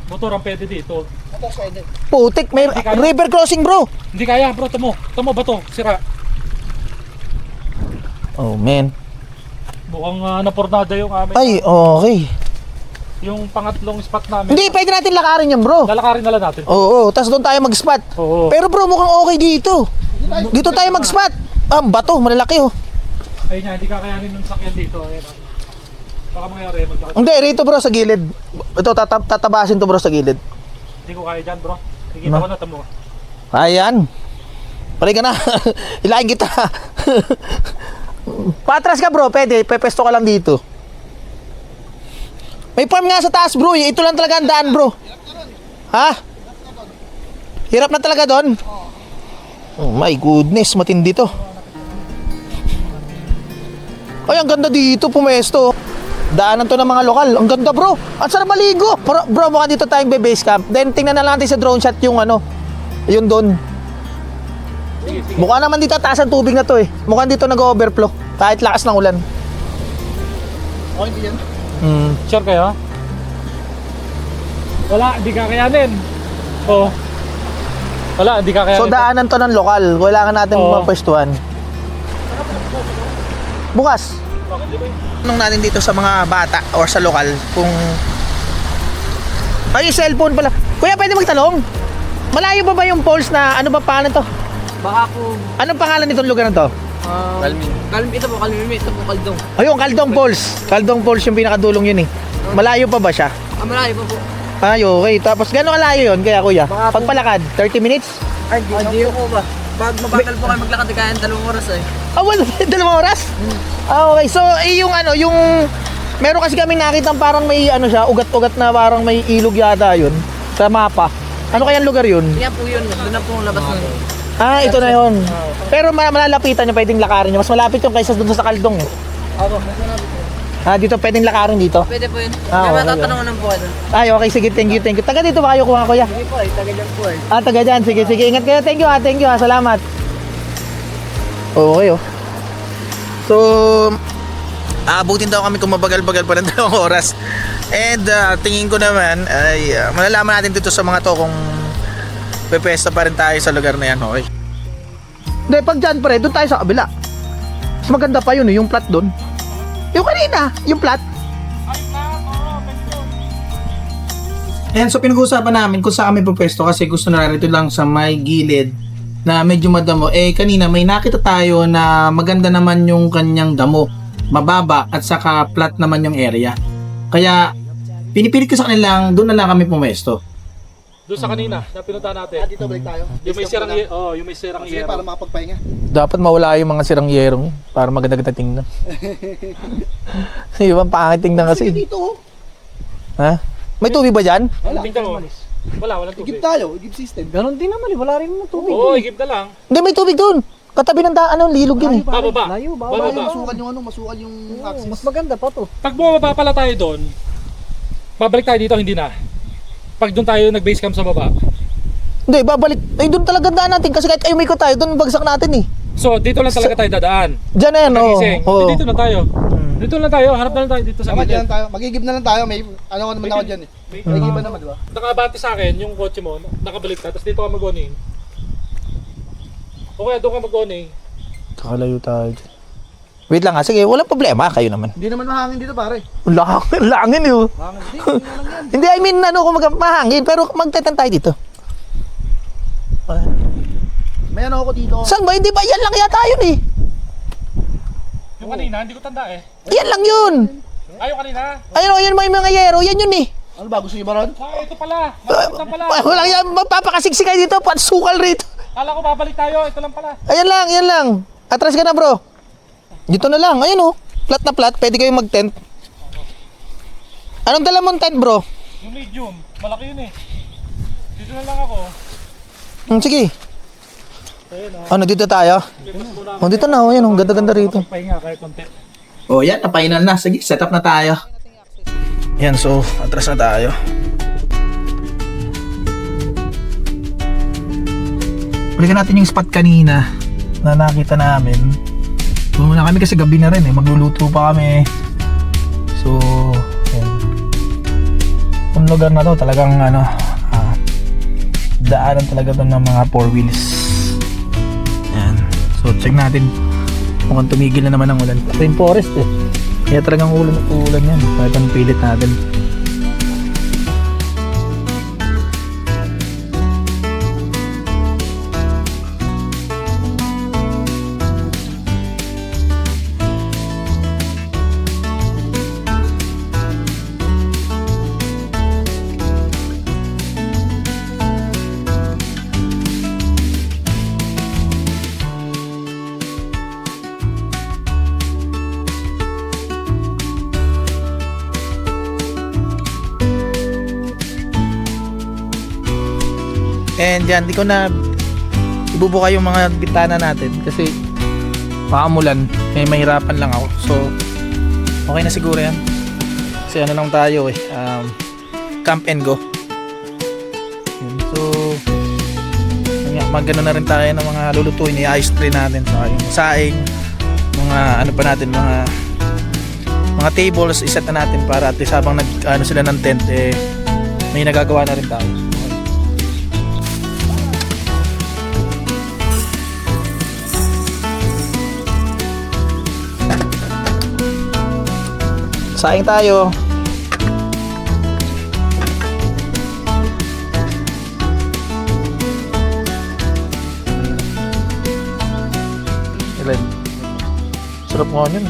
Motor ang pwede dito. Putik, may river crossing bro. Hindi kaya bro, tamo ba to? Sira. Oh man. Mukhang napornada yung amin. Ay, okay. Yung pangatlong spot namin. Hindi, pwede natin lakarin yan bro. Lalakarin na lang natin. Oo, tapos doon tayo mag-spot. Oo. Pero bro, mukhang okay dito. Dito tayo mag-spot. Ah, bato, malalaki oh. Ayun nga, hindi kakayanin ng sakyan dito. Ayun. Baka mangyari, maglakad. Hindi, rito bro sa gilid. Ito, tatabasin to bro sa gilid. Hindi ko kaya dyan, bro. Nakikita ko na, tamo. Ayan. Pare ka na. Hilahin kita. Patras ka bro, pwede. Pepesto ka lang dito. May farm nga sa taas bro. Ito lang talaga ang daan bro. Ha? Hirap na talaga doon? Oh my goodness, matindi to. Ay, ang ganda dito, pumesto. Daanan to ng mga lokal. Ang ganda bro. Ang sarap maligo. Bro, mukhang dito tayong base camp. Then tingnan na lang natin sa drone shot yung ano. Yun doon. Mukha naman dito taas ang tubig na to eh. Mukhang dito nag-overflow. Kahit lakas ng ulan. Okay, hindi yan. Sure kayo? Wala, hindi kakayanin. Oo. Wala, hindi kakayanin. So daanan to ng lokal. Kailangan natin mapwestuhan. Bukas. Tanong natin dito sa mga bata or sa lokal kung... Ay, yung cellphone pala. Kuya, pwede magtanong? Malayo ba yung poles na ano ba pangalan to? Baka po, Anong pangalan nitong lugar na to? ito po, Kalmimi, ito po, Kaldong. Ayun, Kaldong Falls. Kaldong Falls yung pinakadulong yun eh. Malayo pa ba siya? Malayo po po. Ay, okay. Tapos gano'ng kalayo yun kaya kuya? Pagpalakad, 30 minutes? Ay, di po ba? Pag mabagal po kayo maglakad, kaya 2 oras eh. Ah, wala, 2 oras? Ah, okay. So, yung ano, yung... Meron kasi kami nakita parang may ano siya, ugat-ugat na parang may ilog yata yun sa mapa. Ano kayang lugar yun? Kaya po yun, doon na po ang labas ng... Ah, ito na yun. Pero malalapitan nyo, pwedeng lakarin nyo. Mas malapit yung kaysa doon sa Kaldong eh. Ako, mas malapit po. Ah, dito pwedeng lakarin dito? Pwede po yun. Ah, May okay, matatanungan ng po doon. Ay, okay. Sige, thank you, thank you. Taga dito ba kayo kuha, kuya? Hindi po eh, taga dyan po eh. Ah, taga dyan. Sige, sige. Ingat kayo. Thank you ha. Salamat. Okay oh. So, aabutin daw kami kung mabagal-bagal pa ng 2 oras. And tingin ko naman ay malalaman natin dito sa mga to kung pepesta pa rin tayo sa lugar na yan. Okay. Hindi, pag dyan pre, doon tayo sa kabila. Mas maganda pa yun yung plat doon. Yung kanina, yung plat. Ayan, so pinag-uusapan namin kung saan kami pupwesto kasi gusto na rito lang sa may gilid na medyo madamo. Eh kanina may nakita tayo na maganda naman yung kanyang damo, mababa at saka flat naman yung area. Kaya pinipilit ko sa kanilang doon na lang kami pumwesto. Doon sa kanina, na pinunta natin. Dito balik tayo. Yung may sirang yung may sirang Sige, para makapagpahinga. Dapat mawala yung mga sirang yerong para maganda-ganda tingnan. Yung pangit tingnan kasi. Dito oh. Ha? May tubig ba dyan? Wala. Tingnan mo. Walang tubig. Igib tayo, igib system. Ganon din naman eh, wala rin mo tubig. Oo, igib na lang. Hindi, may tubig doon. Katabi ng daan, lilog yun eh. Bababa. Layo, Bababa. Masukan yung ano, masukan yung access. Mas maganda pa to. Pag bumaba pala tayo doon, babalik tayo dito, hindi na. Pag doon tayo nag-base camp sa baba. Hindi, babalik. Ay, doon talaga daan natin. Kasi kahit ayumiko tayo, doon bagsak natin eh. So, dito lang talaga tayo dadaan. Diyan na yan, oo. Nagising. Oo. Dito na tayo. Dito lang tayo, hanap na lang tayo dito sa Tama gilid. dyan tayo. Magigib na lang tayo. May ano ko naman ako dyan eh. May igiban naman, di ba? Nakabati sa akin yung kotse mo, nakabalik ka, tapos dito ka mag-oning. O kaya doon ka mag-oning. Kakalayo tayo dyan. Wait lang ha, sige, walang problema, kayo naman. Hindi naman mahangin dito pare. Langin yun. Mahangin. Hindi na lang yan. Hindi, I mean, ano, kung mahangin, pero magtetan tayo dito. May ano ako dito. Saan ba? Hindi ba? Yan lang yata yun eh. Yung kanina, hindi ko tanda eh. Yan lang yun. Ay, yung kanina. Ayun, yun may mga yero, yan yun eh. Ano ba? Gusto niyo ba ron? Ah, ito pala. Makakita pala. Wala yan, magpapakasiksik kayo dito, pansukal rito. Kala ko babalik tayo, ito lang pala. Ayan lang, yan lang. Atras ka na bro. Dito na lang, ayun oh. Flat na flat, pwede kayong mag-tent. Anong dala mong tent bro? Yung medium, malaki yun eh. Dito na lang ako. Sige. Ano, dito tayo? Oh, dito na, oh, yan, oh, ganda-ganda rito. Pahinga kahit konti. Oh, yan, na-final na. Sige, set up na tayo. Yan, so, atras na tayo. Balikan natin yung spot kanina na nakita namin. Muna kami kasi gabi na rin eh. Magluluto pa kami. So, yan. Yung lugar na to talagang ano, daanan talaga doon ng mga 4 wheels. Yan. So, check natin. Mukhang tumigil na naman ang ulan. Rainforest eh. Kaya talagang ulan yan. Kahit ang pilit natin. And yan, di ko na ibubuka yung mga bitana natin kasi pakamulan, may mahirapan lang ako. So, okay na siguro yan. Kasi ano lang tayo camp and go. Yun. So, magano na rin tayo ng mga lulutuin, i-ice tray natin sa yung saing, mga ano pa natin, mga tables iset na natin para at least habang nag sila ng tent may nagagawa na rin tayo. Saing tayo. Ilan? Sarap nga yun.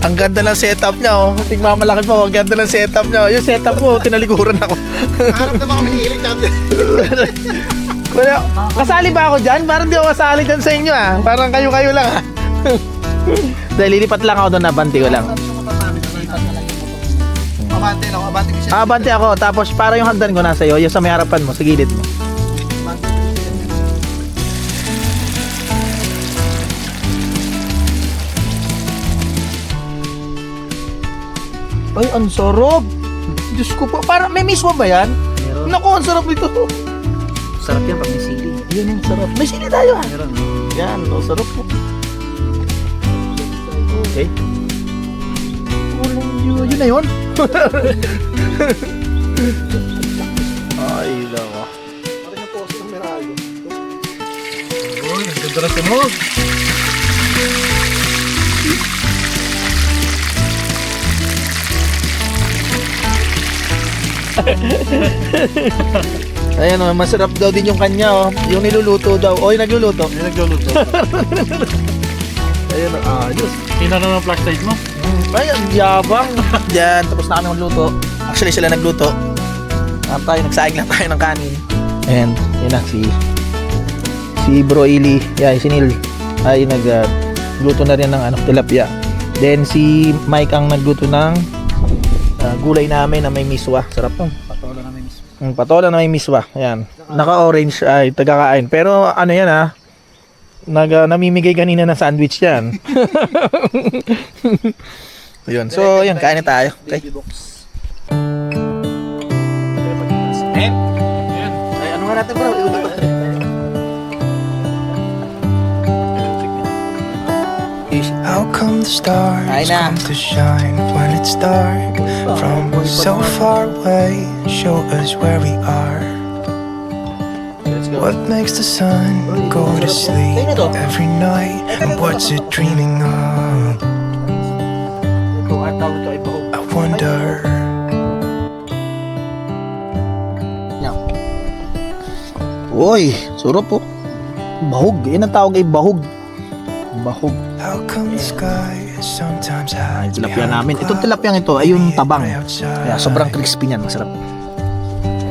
Ang ganda ng setup niya, oh. Tingmamalaki pa, ang ganda ng setup niya. Yung setup mo, tinalikuran ako. Harap na ba kami hihilig natin? Wala, kasali ba ako dyan? Parang di ako kasali dyan sa inyo, ah. Parang kayo-kayo lang, ah. Dahil lilipat lang ako doon, abante ko lang. Abante lang, abante ko siya. Abante ako, tapos para yung hagdan ko nasa iyo, yung sa may harapan mo, sa gilid mo. Ay, ang sarap! Diyos ko po, parang may miswa ba yan? Meron. Naku, ang sarap nito. Sarap yan pag may sili. Yan yung sarap. May sili tayo, ah. Meron. Yan, ang sarap po. Okay. Yun na yun. Ay, lako. Parang yung post ng Merayo. Uy, ang ganda na sunog. Ayan o, masarap daw din yung kanya oh. Yung niluluto daw. Oy, nagluluto. May nagluluto. Ayun o, ayos. Tingnan na ng flashlight mo. Ay, ang yabang. Diyan, tapos na kami magluto. Actually, sila nagluto. Nagsaing lang tayo ng kanin. And, yun na, si Bro Ili, si Neil, ay nagluto na rin ng tilapia. Then, si Mike ang nagluto ng gulay namin na may miswa. Sarap to. Patola na may mismo. Patola na may miswa. Ayan. Naka-orange ay tagakain. Pero ano yan ha? Namimigay kanina ng sandwich yan. Ayun. So, yun. Kain na tayo. Okay. Ayan. Ay, ano nga natin bro? How come the stars Ay na. come to shine when it's dark? From so far away, show us where we are. What makes the sun go to sleep every night? And what's it dreaming of? I wonder. Uy, surop po. Bahog. Yan ang tawag ay bahog. Bahog. How come the sky sometimes Ay, hides tilapia behind namin. Itong clouds tilapia ito ay yung tabang. outside? Kaya sobrang crispy niyan. Masarap.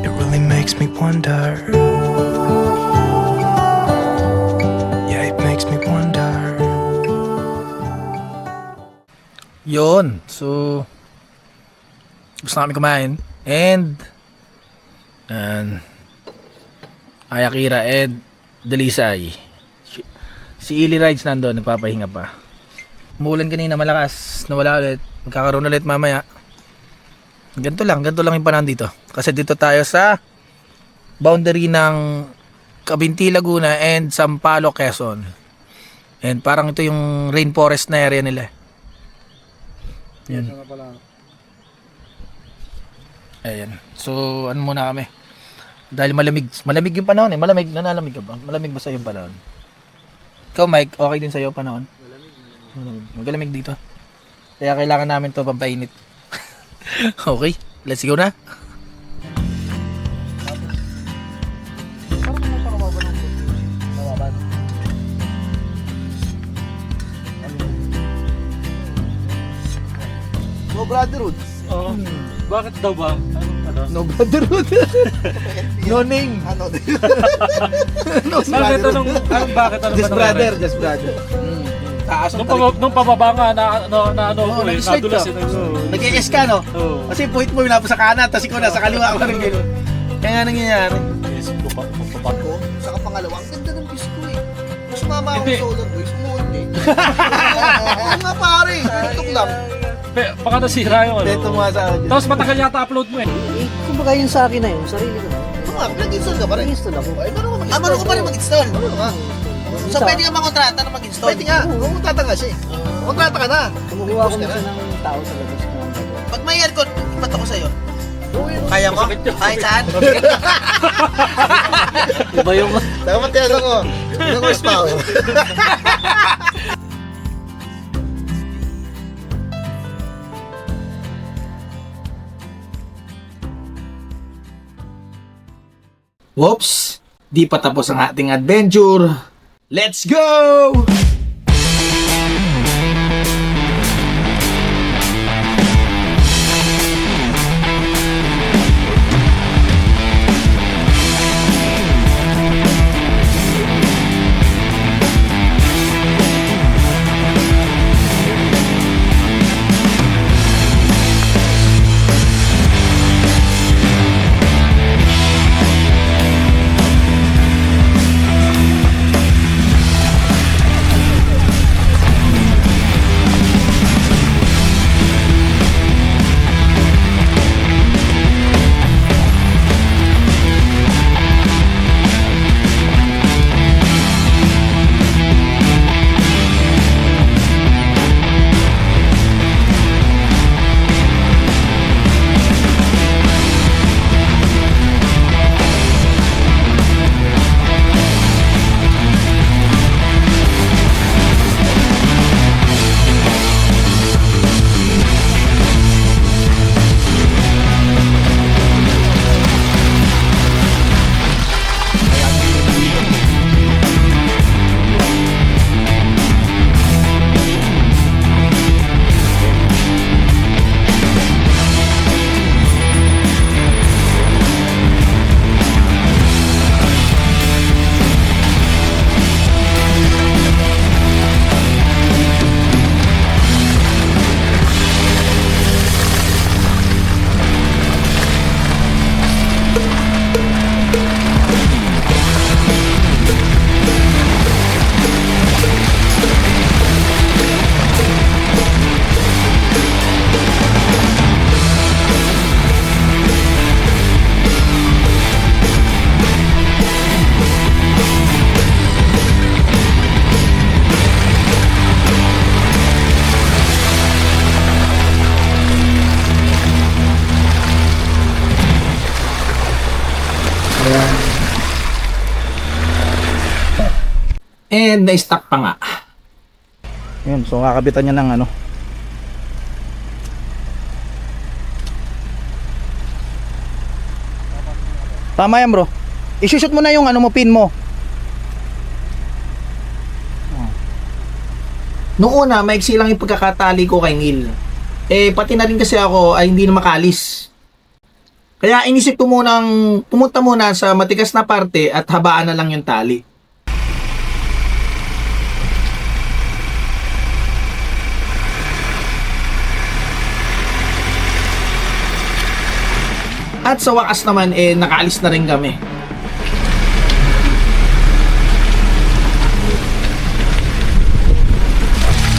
It really makes me wonder. Yeah, it makes me wonder. Yun. So, gusto namin kumain. And Ayakira and Dalisay. Si Ili Rides nandun, nagpapahinga pa. Umulan kanina, malakas. Nawala ulit. Magkakaroon ulit mamaya. Ganito lang yung panahon dito. Kasi dito tayo sa boundary ng Cabinti, Laguna and Sampaloc, Quezon. And parang ito yung rainforest na area nila. Yan. Ayan. So, ano muna kami? Dahil malamig yung panahon eh. Nanalamig ka ba? Malamig ba sa'yo yung panahon? Ikaw Mike, okay din sa'yo panahon? Magalamig dito. Kaya kailangan namin to pampainit. Okay, let's go na. brotherhood. Oo. Bakit daw ba? Ano? No brotherhood. No name. Ano? No Bakit anong bakit ano Just ba brother, nangyari? just brother. Taas ang Nung pababa nga na ano Oo, ko eh, nag-slide nadulas ka. eh. Nag-ES ka, no? Oo. Kasi point mo wala pa sa kanan, tapos ikaw nasa kaliwa ko rin gano'n. Kaya nga nangyayari. Yes, pababa. Ako, saka pangalawa, ang ganda ng views ko eh. Mas sumama ako Hindi. sa Solar Boys, umuot eh. Oo nga pare, tutok lang. Baka nasira yung ano. Dito mo nga sa akin. Tapos matagal yata upload mo eh. Kumbaga yun sa akin na yun, sarili ko na. Oo nga, nag-install ka pa rin. Nag-install ako. Ay, marunong ka mag-install. Ah, marunong ka pa rin mag-install. Marunong ka. So pwede ka makontrata na mag-install? Pwede nga, kumontrata nga siya eh. Kontrata ka na. Kumukuha ko minsan ng tao sa labas ko. Pag may aircon, ipat ako sa'yo. Oo yun. Kaya mo? Kahit saan? Iba yung... Dapat yan ako. Ilang horsepower. Whoops! Di pa tapos ang ating adventure. Let's go! And na-stuck pa nga. Yun, so kakabitan niya ng ano. Tama yan bro. I-shoot mo na yung ano mo, pin mo. Noong una, maiksi lang yung pagkakatali ko kay Neil. Eh, pati na rin kasi ako ay hindi na makalis. Kaya inisip ko munang pumunta muna sa matigas na parte at habaan na lang yung tali. At sa wakas naman, nakaalis na rin kami.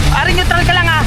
Pare, neutral ka lang ah.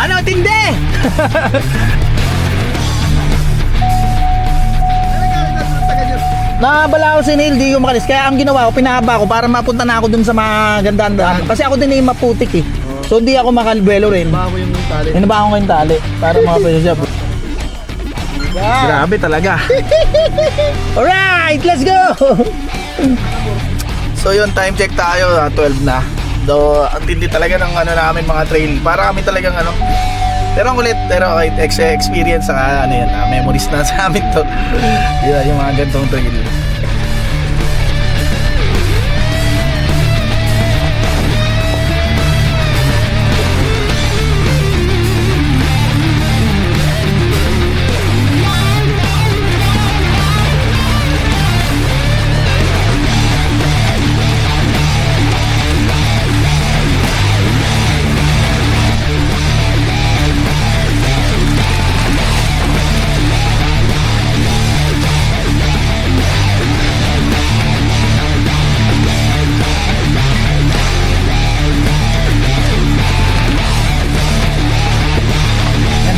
Ano, tindi! Nakabala ako si Neil, di ko makalis. Kaya ang ginawa ko, pinahaba ko para mapunta na ako dun sa mga gandaan daan. Kasi ako din ay maputik eh. So hindi ako makalbuelo rin. Bago yung tali. Hinaba ko yung tali para makapwede siya. Grabe talaga. Alright, let's go! So yun, time check tayo, 12 na. So, ang tindi talaga ng ano namin mga trail. Para kami talagang ano. Pero ang kulit, pero experience sa ano yan, memories na sa amin to. Yun, yung mga gantong trail.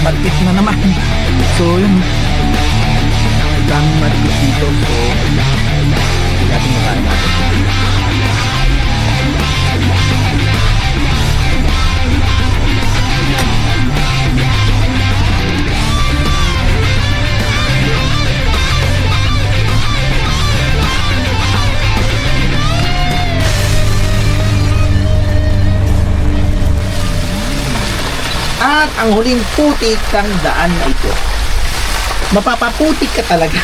Market na naman. So yun, daming market dito. So natin makain natin. At ang huling putik ng daan na ito. Mapapaputik ka talaga.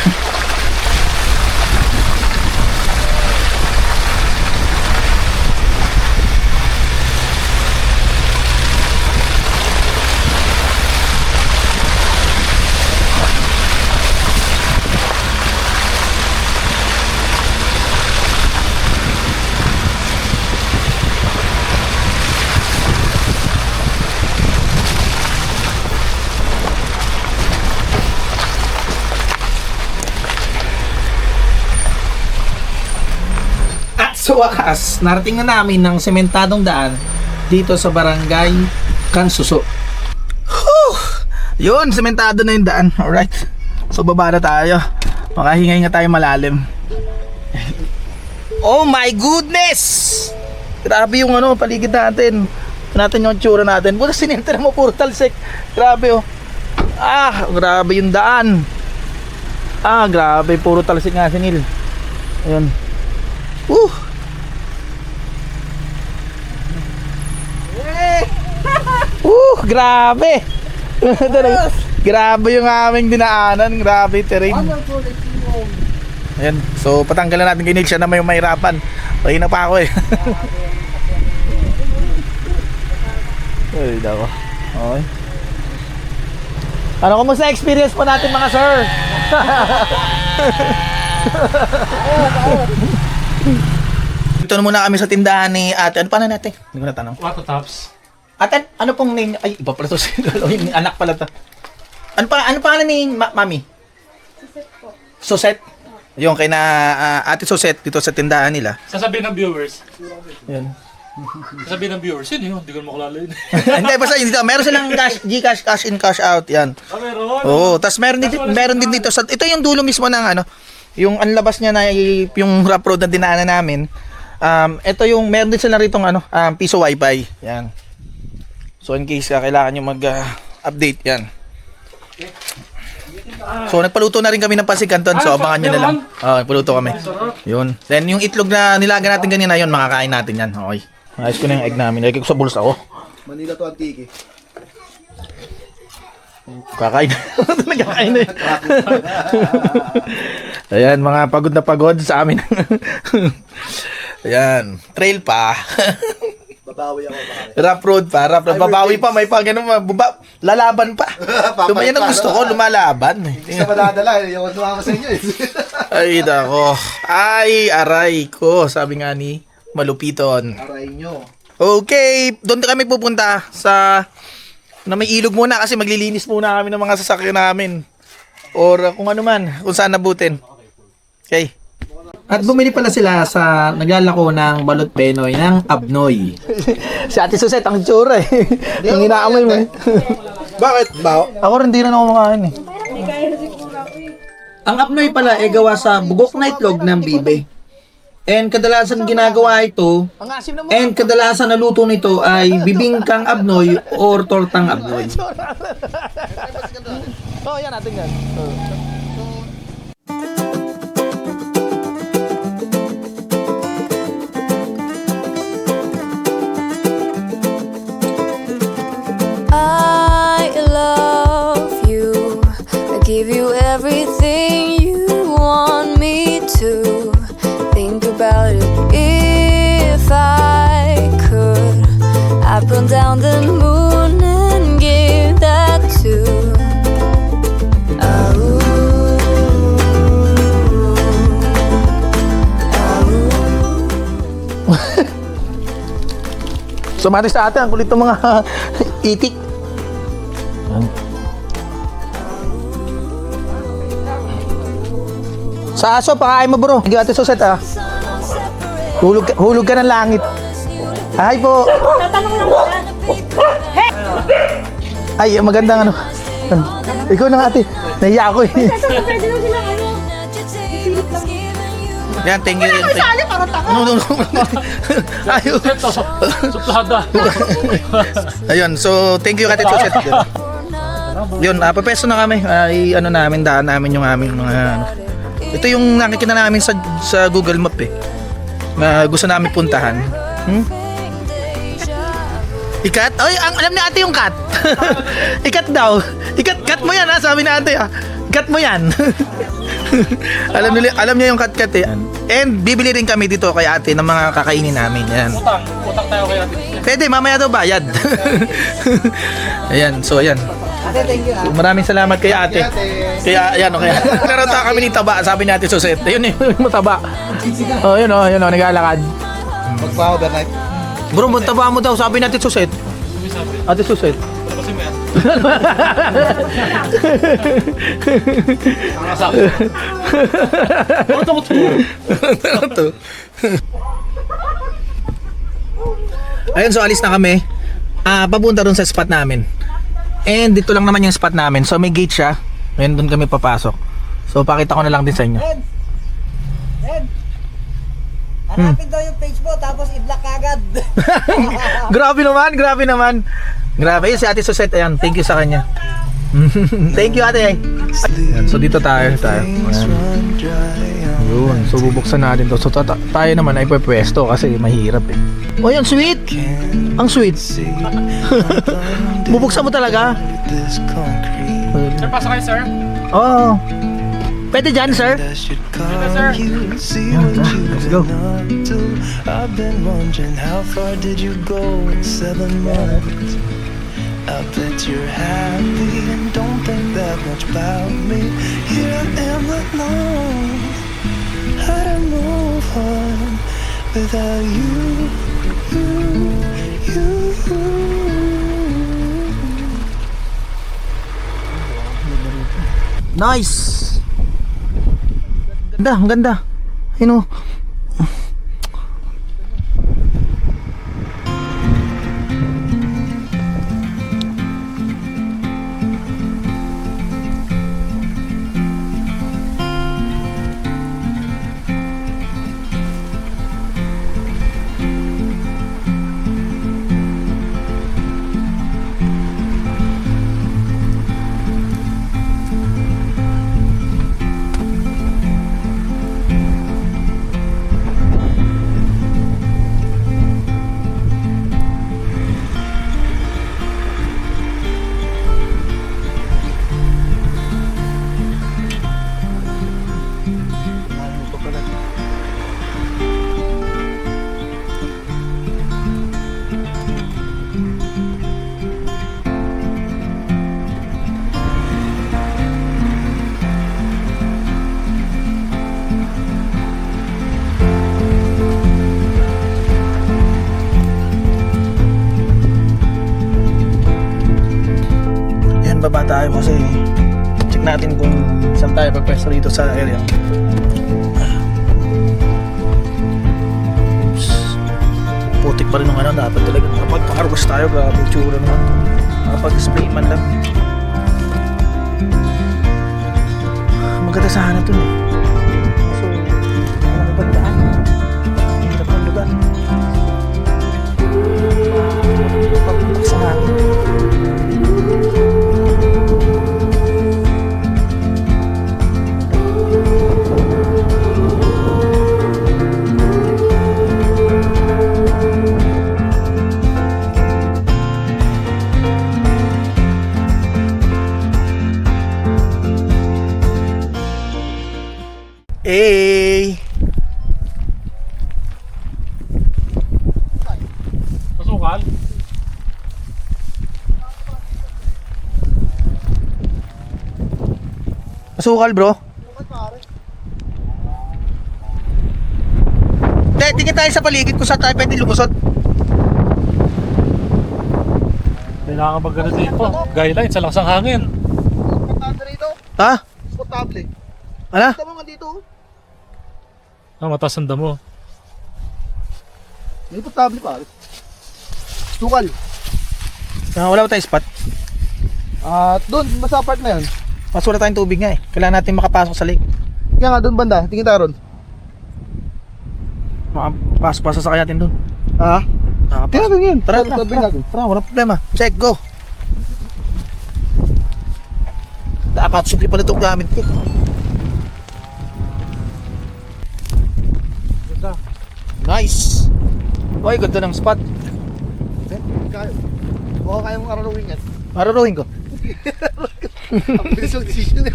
Sa wakas, narating na namin ng sementadong daan dito sa barangay Kansuso. Yun, sementado na yung daan. Alright. So baba na tayo. Makahingay nga tayo malalim. Oh my goodness! Grabe yung ano, paligid natin. Ito natin yung tsura natin. Buta sinintira mo, puro talsik. Grabe oh. Ah, grabe yung daan. Ah, grabe. Puro talsik nga si Neil. Ayun. Grabe. Grabe yung aming dinaanan. Grabe terrain. Ayan. So patanggalan natin kay Neil, siya na may mahirapan. Pahina pa ako eh. Ay, daw. Okay. Ano, kumusta experience po natin mga sir? Dito na muna kami sa tindahan ni ate. Ano pa na natin? Hindi ko natanong. Wato tops. Ate, ano pong name? Ay, iba pala to. Yung anak pala to. Ano pa ni mami? Suset po. Suset? Yung kay na ate Suset dito sa tindahan nila. Sasabihin ng viewers. Yan. Sasabihin ng viewers, yun, hindi ko makalala yun. Hindi, basta yun dito. Meron silang Gcash, cash in, cash out. Yan. Ah, meron? Oo, tas meron din dito. Ito yung dulo mismo ng ano, yung anlabas niya na yung rough road na dinaanan namin. Ito yung, meron din sila rito piso wifi. Yan. So in case kailangan nyo mag-update yan. So nagpaluto na rin kami ng Pasig Canton. So abangan nyo na lang. Nagpaluto kami. Yun. Then yung itlog na nilaga natin kanina yun, makakain natin yan. Okay. Ayos ko na yung egg namin. Lagay ko sa bulsa ko. Manila to Antique. Kakain. Nagkakain na yun. Ayan, mga pagod na pagod sa amin. Ayan. Trail pa. Babawi ako bakit. Rough road pa, babawi pa, may pa ganun, lalaban pa. Yan ang gusto ko, lumalaban. Hindi sa madadala, yung sumama sa inyo eh. Ay, nako. Ay, aray ko, sabi nga ni Malupiton. Aray nyo. Okay, doon kami pupunta sa na may ilog muna kasi maglilinis muna kami ng mga sasakyan namin. Or kung ano man, kung saan nabutin. Okay. At bumili pala sila sa naglalako ng balot Penoy ng Abnoy. Si Ate Suset ang tsura eh. Ang inaamoy mo eh. Bakit? Bao? Ako rin di rin ako makain eh. Ang apnoy pala ay gawa sa bugok na itlog ng bibe. And kadalasan ginagawa ito, and kadalasan na luto nito ay bibingkang abnoy or tortang abnoy. Oh, yan natin yan. I love you. I give you everything you want me to. Think about it if I could. I'd burn down the moon and give that to. Sumati sa atin, ang kulit ng mga itik. Sa aso, pakain mo bro. Hindi ate Suset ah. Hulog ka ng langit. Hi po. Ay, magandang ano. Ikaw na nga ate. Nahiya ako eh. Yan, thank you. No. Ayun. Suplada. Ayun, so thank you Ate Suset. Yun, papeso na kami. Ay, ano namin, daan namin yung aming mga ano. Ito yung nakikita namin sa Google Map eh. Na gusto namin puntahan. Ikat? Ay, alam ni ate yung cat. Ikat daw. Cut mo yan ha, sabi ni ate ha. Cut mo yan. alam niya yung cut eh. And bibili rin kami dito kay ate ng mga kakainin namin. Yan. Utang tayo kay ate. Pwede, mamaya daw bayad. Ayan, so ayan. Ate, thank you. So, maraming salamat kay ate. Kaya, ayan o, kaya. Narata kami ni Taba, sabi ni Ate Suset. Ayun yung mataba. Yun naglalakad. Magpa-overnight. Bro, mataba mo daw, sabi ni Ate Suset. Ate Suset. Kasi mo yan. Ano to? Ayun, so alis na kami. Papunta ron sa spot namin. And dito lang naman yung spot namin. So may gate siya. Ayun, doon kami papasok. So pakita ko na lang din sa inyo. Ed! Hanapin daw yung page mo tapos i-block agad. Grabe naman. Grabe, yun si Ate Suset. Ayan, thank you sa kanya. Thank you ate. Ayan, so dito tayo. Ayan. Yun, so bubuksan natin to. So tayo naman ay pwesto kasi mahirap eh. Oh, yan, sweet. Ang sweet. Bubuksan mo talaga? Sir, pasa kayo sir. Oo. Pwede dyan, sir? Pwede sir. Let's go. I've been wondering how far did you go in 7 months? I bet you're happy and don't think that much about me. Here I am alone. How to move on without you. Nice. Ang ganda. Ayun oh. Baba tayo kasi check natin kung saan tayo pagpwesto dito sa area. Oops. Putik pa rin ng ano, dapat talaga nakapag-harvest tayo. Grabe yung tsura naman. Nakapag-spray man lang. Maganda sana to eh. So, walang ibang daan. Ang hirap ng lugar. Pagpuntak sa hangin. Hey! Masukal. Masukal bro. Tingin tayo sa paligid kung saan tayo pwede lumusot. Kailangan maganda dito. Guideline sa lakas ng hangin. Importante rito. Ha? Sportable. Ano? Ito mo nga dito. Mataas ang damo. May portable pare. Sukal. Wala ba tayong spot? At doon, basta part na yun. Mas wala tayong tubig nga eh. Kailangan natin makapasok sa lake. Kaya nga doon banda, tingin tayo ron. Makapasok sa kaya natin doon. Ha? Tingnan natin yun. Tara, Tabi tara, natin. tara, walang problema. Check, go. Dapat supli pala itong gamit ko. Nice. Oy, ganda ng spot. Kaya. Oo, kaya mong ararawin yan. Mararuhin ko. Ang bilis yung decision eh.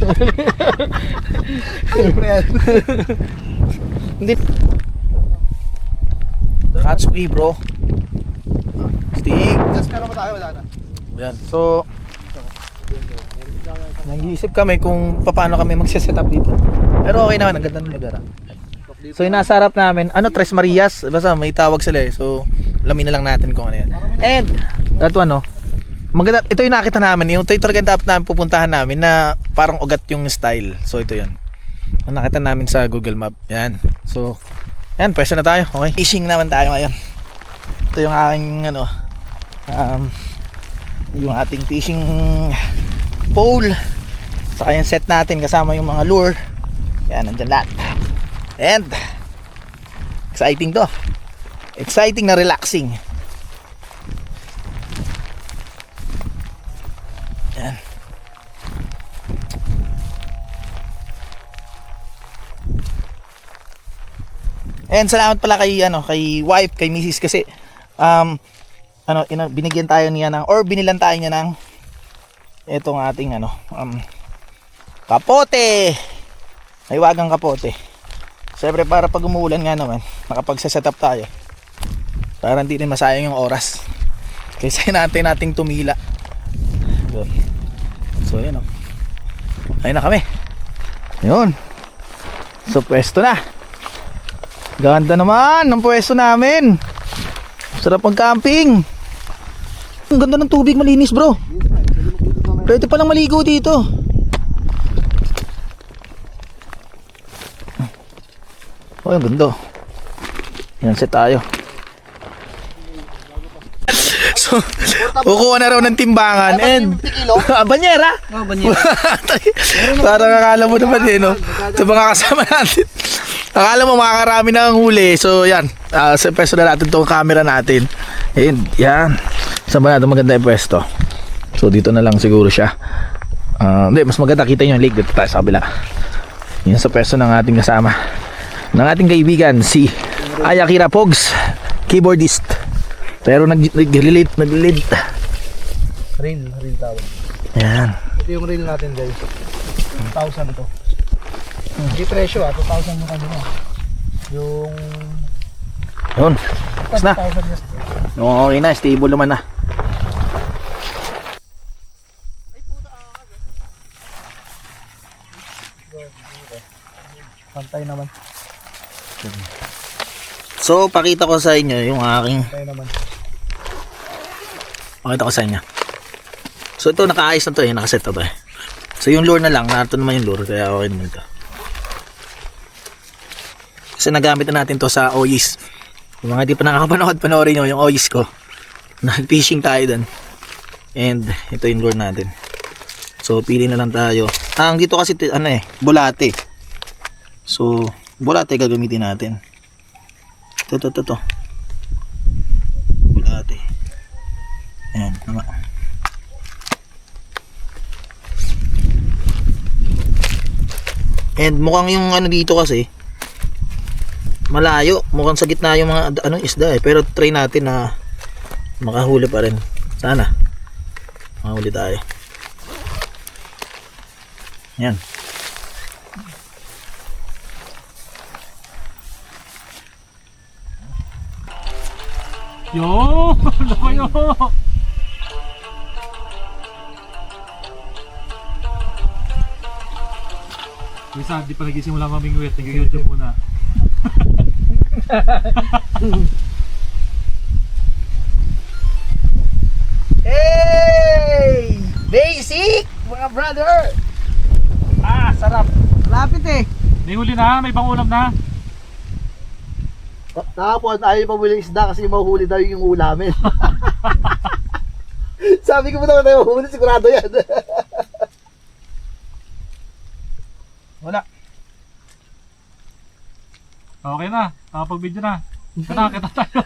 Siyempre yan. Hindi. Katsuki bro. Stick. Just pero pa tayo, wala na. Yan. So, nag-iisip kami kung paano kami magsiset up dito. Pero okay naman, ang ganda ng lugar. So yung nasa harap namin, Tres Marias, basta may tawag sila eh. So, alamin na lang natin kung ano yan. And, that one maganda, ito yung nakita namin, yung ito talaga dapat namin pupuntahan namin na parang ugat yung style. So ito yun. Ang nakita namin sa Google Map. Yan. So, yan, pwesta na tayo. Okay. Fishing naman tayo ngayon. Ito yung aking yung ating fishing pole. Saka yung set natin kasama yung mga lure. Yan, nandyan lahat. And exciting to. Exciting na relaxing. Yan. And salamat pala kay kay wife, kay Mrs. kasi binigyan tayo niya ng or binilan tayo niya ng etong ating kapote. May wagang kapote. Siyempre para pag umuulan nga naman, nakapagsaset up tayo. Para hindi rin masayang yung oras. Kaysa nating tumila. Yun. So yun ayun na kami. Yun. So pwesto na. Ganda naman ng pwesto namin. Sarap mag-camping. Ang ganda ng tubig, malinis bro. Pwede palang maligo dito. Oh, ang ganda. Yan, set tayo. So, kukuha na raw ng timbangan and banyera. Oh, banyera. Parang akala mo naman no? Sa mga kasama natin. Akala mo makakarami na ang huli. So yan, sa pwesto na natin itong camera natin. And yan, saan ba natin maganda yung pwesto? So dito na lang siguro siya. Hindi, mas maganda kita nyo yung lake. Dito tayo sa kabila. Yan sa pwesto ng ating kasama, ng ating kaibigan si Ayakira Pogs, keyboardist. Pero nag-relate. Reel tawag. Yan. Ito yung reel natin guys. 1,000 ito. Hindi presyo 2,000 yung kanina. Yung Yun. Tapos na. 1,000 yes. Okay na, stable naman na. Pantay naman. So pakita ko sa inyo yung aking Pantay naman. pakita ko sa inyo. So ito nakaayos na to nakaset na to So yung lure na lang, narito naman yung lure, kaya okay naman ito. Kasi nagamit na natin to sa OYS. Yung mga di pa nakakapanood, panoorin nyo yung OYS ko. Nag-fishing tayo dun. And ito yung lure natin. So pili na lang tayo. Ang dito kasi bulate. So bulate gagamitin natin. Ito. Bulate. Ayan, tama. And mukhang yung dito kasi malayo, mukhang sa gitna yung mga isda pero try natin na makahuli pa rin. Sana makahuli tayo. Yan. Yo! Layo! Isa, di pa nagisimula mamingwit. Nag-YouTube muna. Hey! Basic! Mga brother! Sarap. Lapit eh. May huli na, may pangulam na. Nakapon, ayaw pa muli isda kasi mahuhuli daw yung ulamin. Sabi ko mo naman tayo mahuhuli, sigurado yan. Wala. Okay na, nakapag-video na. Kita tayo.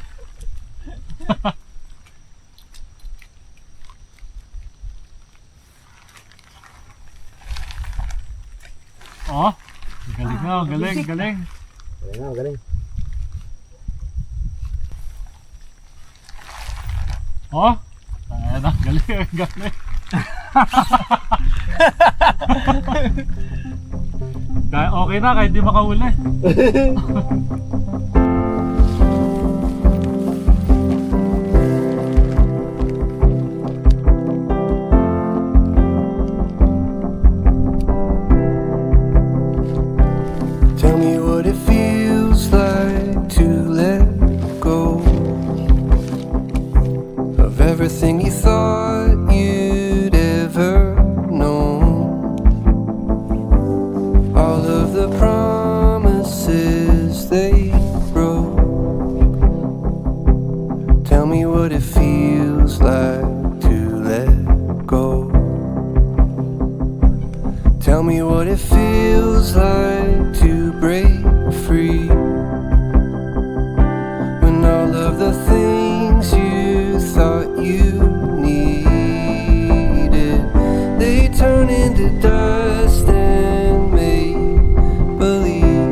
Oh, galing na, galing. Galing. Oh, ayan na, galing. Okay na, kahit di makahuli. Tell me what it feels like to let go of everything you thought you'd ever known. All of the promises they broke. Tell me what it feels like to let go. Tell me what it feels like to break free. When all of the things you thought you needed, they turn into dust and make believe.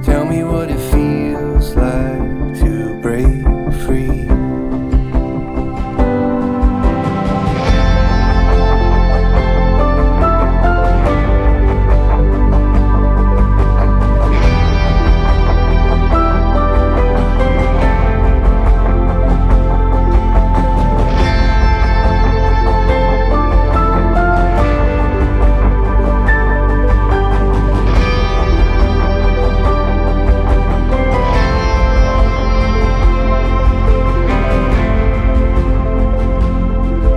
Tell me what it feels like to break free.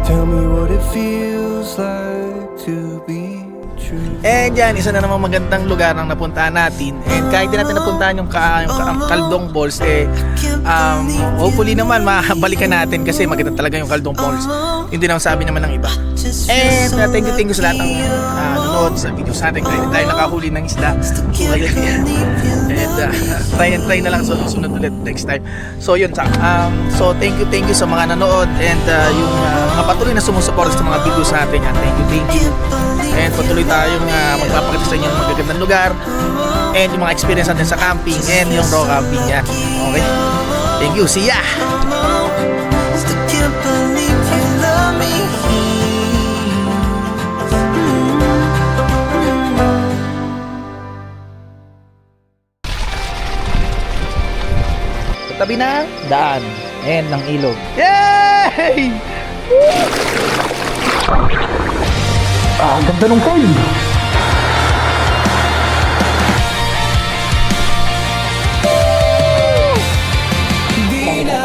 Tell me what it feels like to be true. And yan, isa na namang magandang lugar ang napuntahan natin. And kahit di natin napuntahan yung Kaldong Falls, hopefully naman mabalikan natin kasi maganda talaga yung Kaldong Falls. Hindi naman sabi naman ng iba. And thank you sa lahat ng nanonood sa videos natin. Kahit tayo nakahuli ng isda. And try na lang sunod ulit next time. So yun, so thank you sa mga nanood and yung mga patuloy na sumusuporta sa mga videos natin yan. Thank you. And patuloy tayong magpapakita sa inyo ng magagandang lugar and yung mga experience natin sa camping and yung raw camping yan. Okay? Thank you. See ya! Still can't believe you love me. Sa tabi ng daan and ng ilog. Yay! Ang ganda ng coil. Di na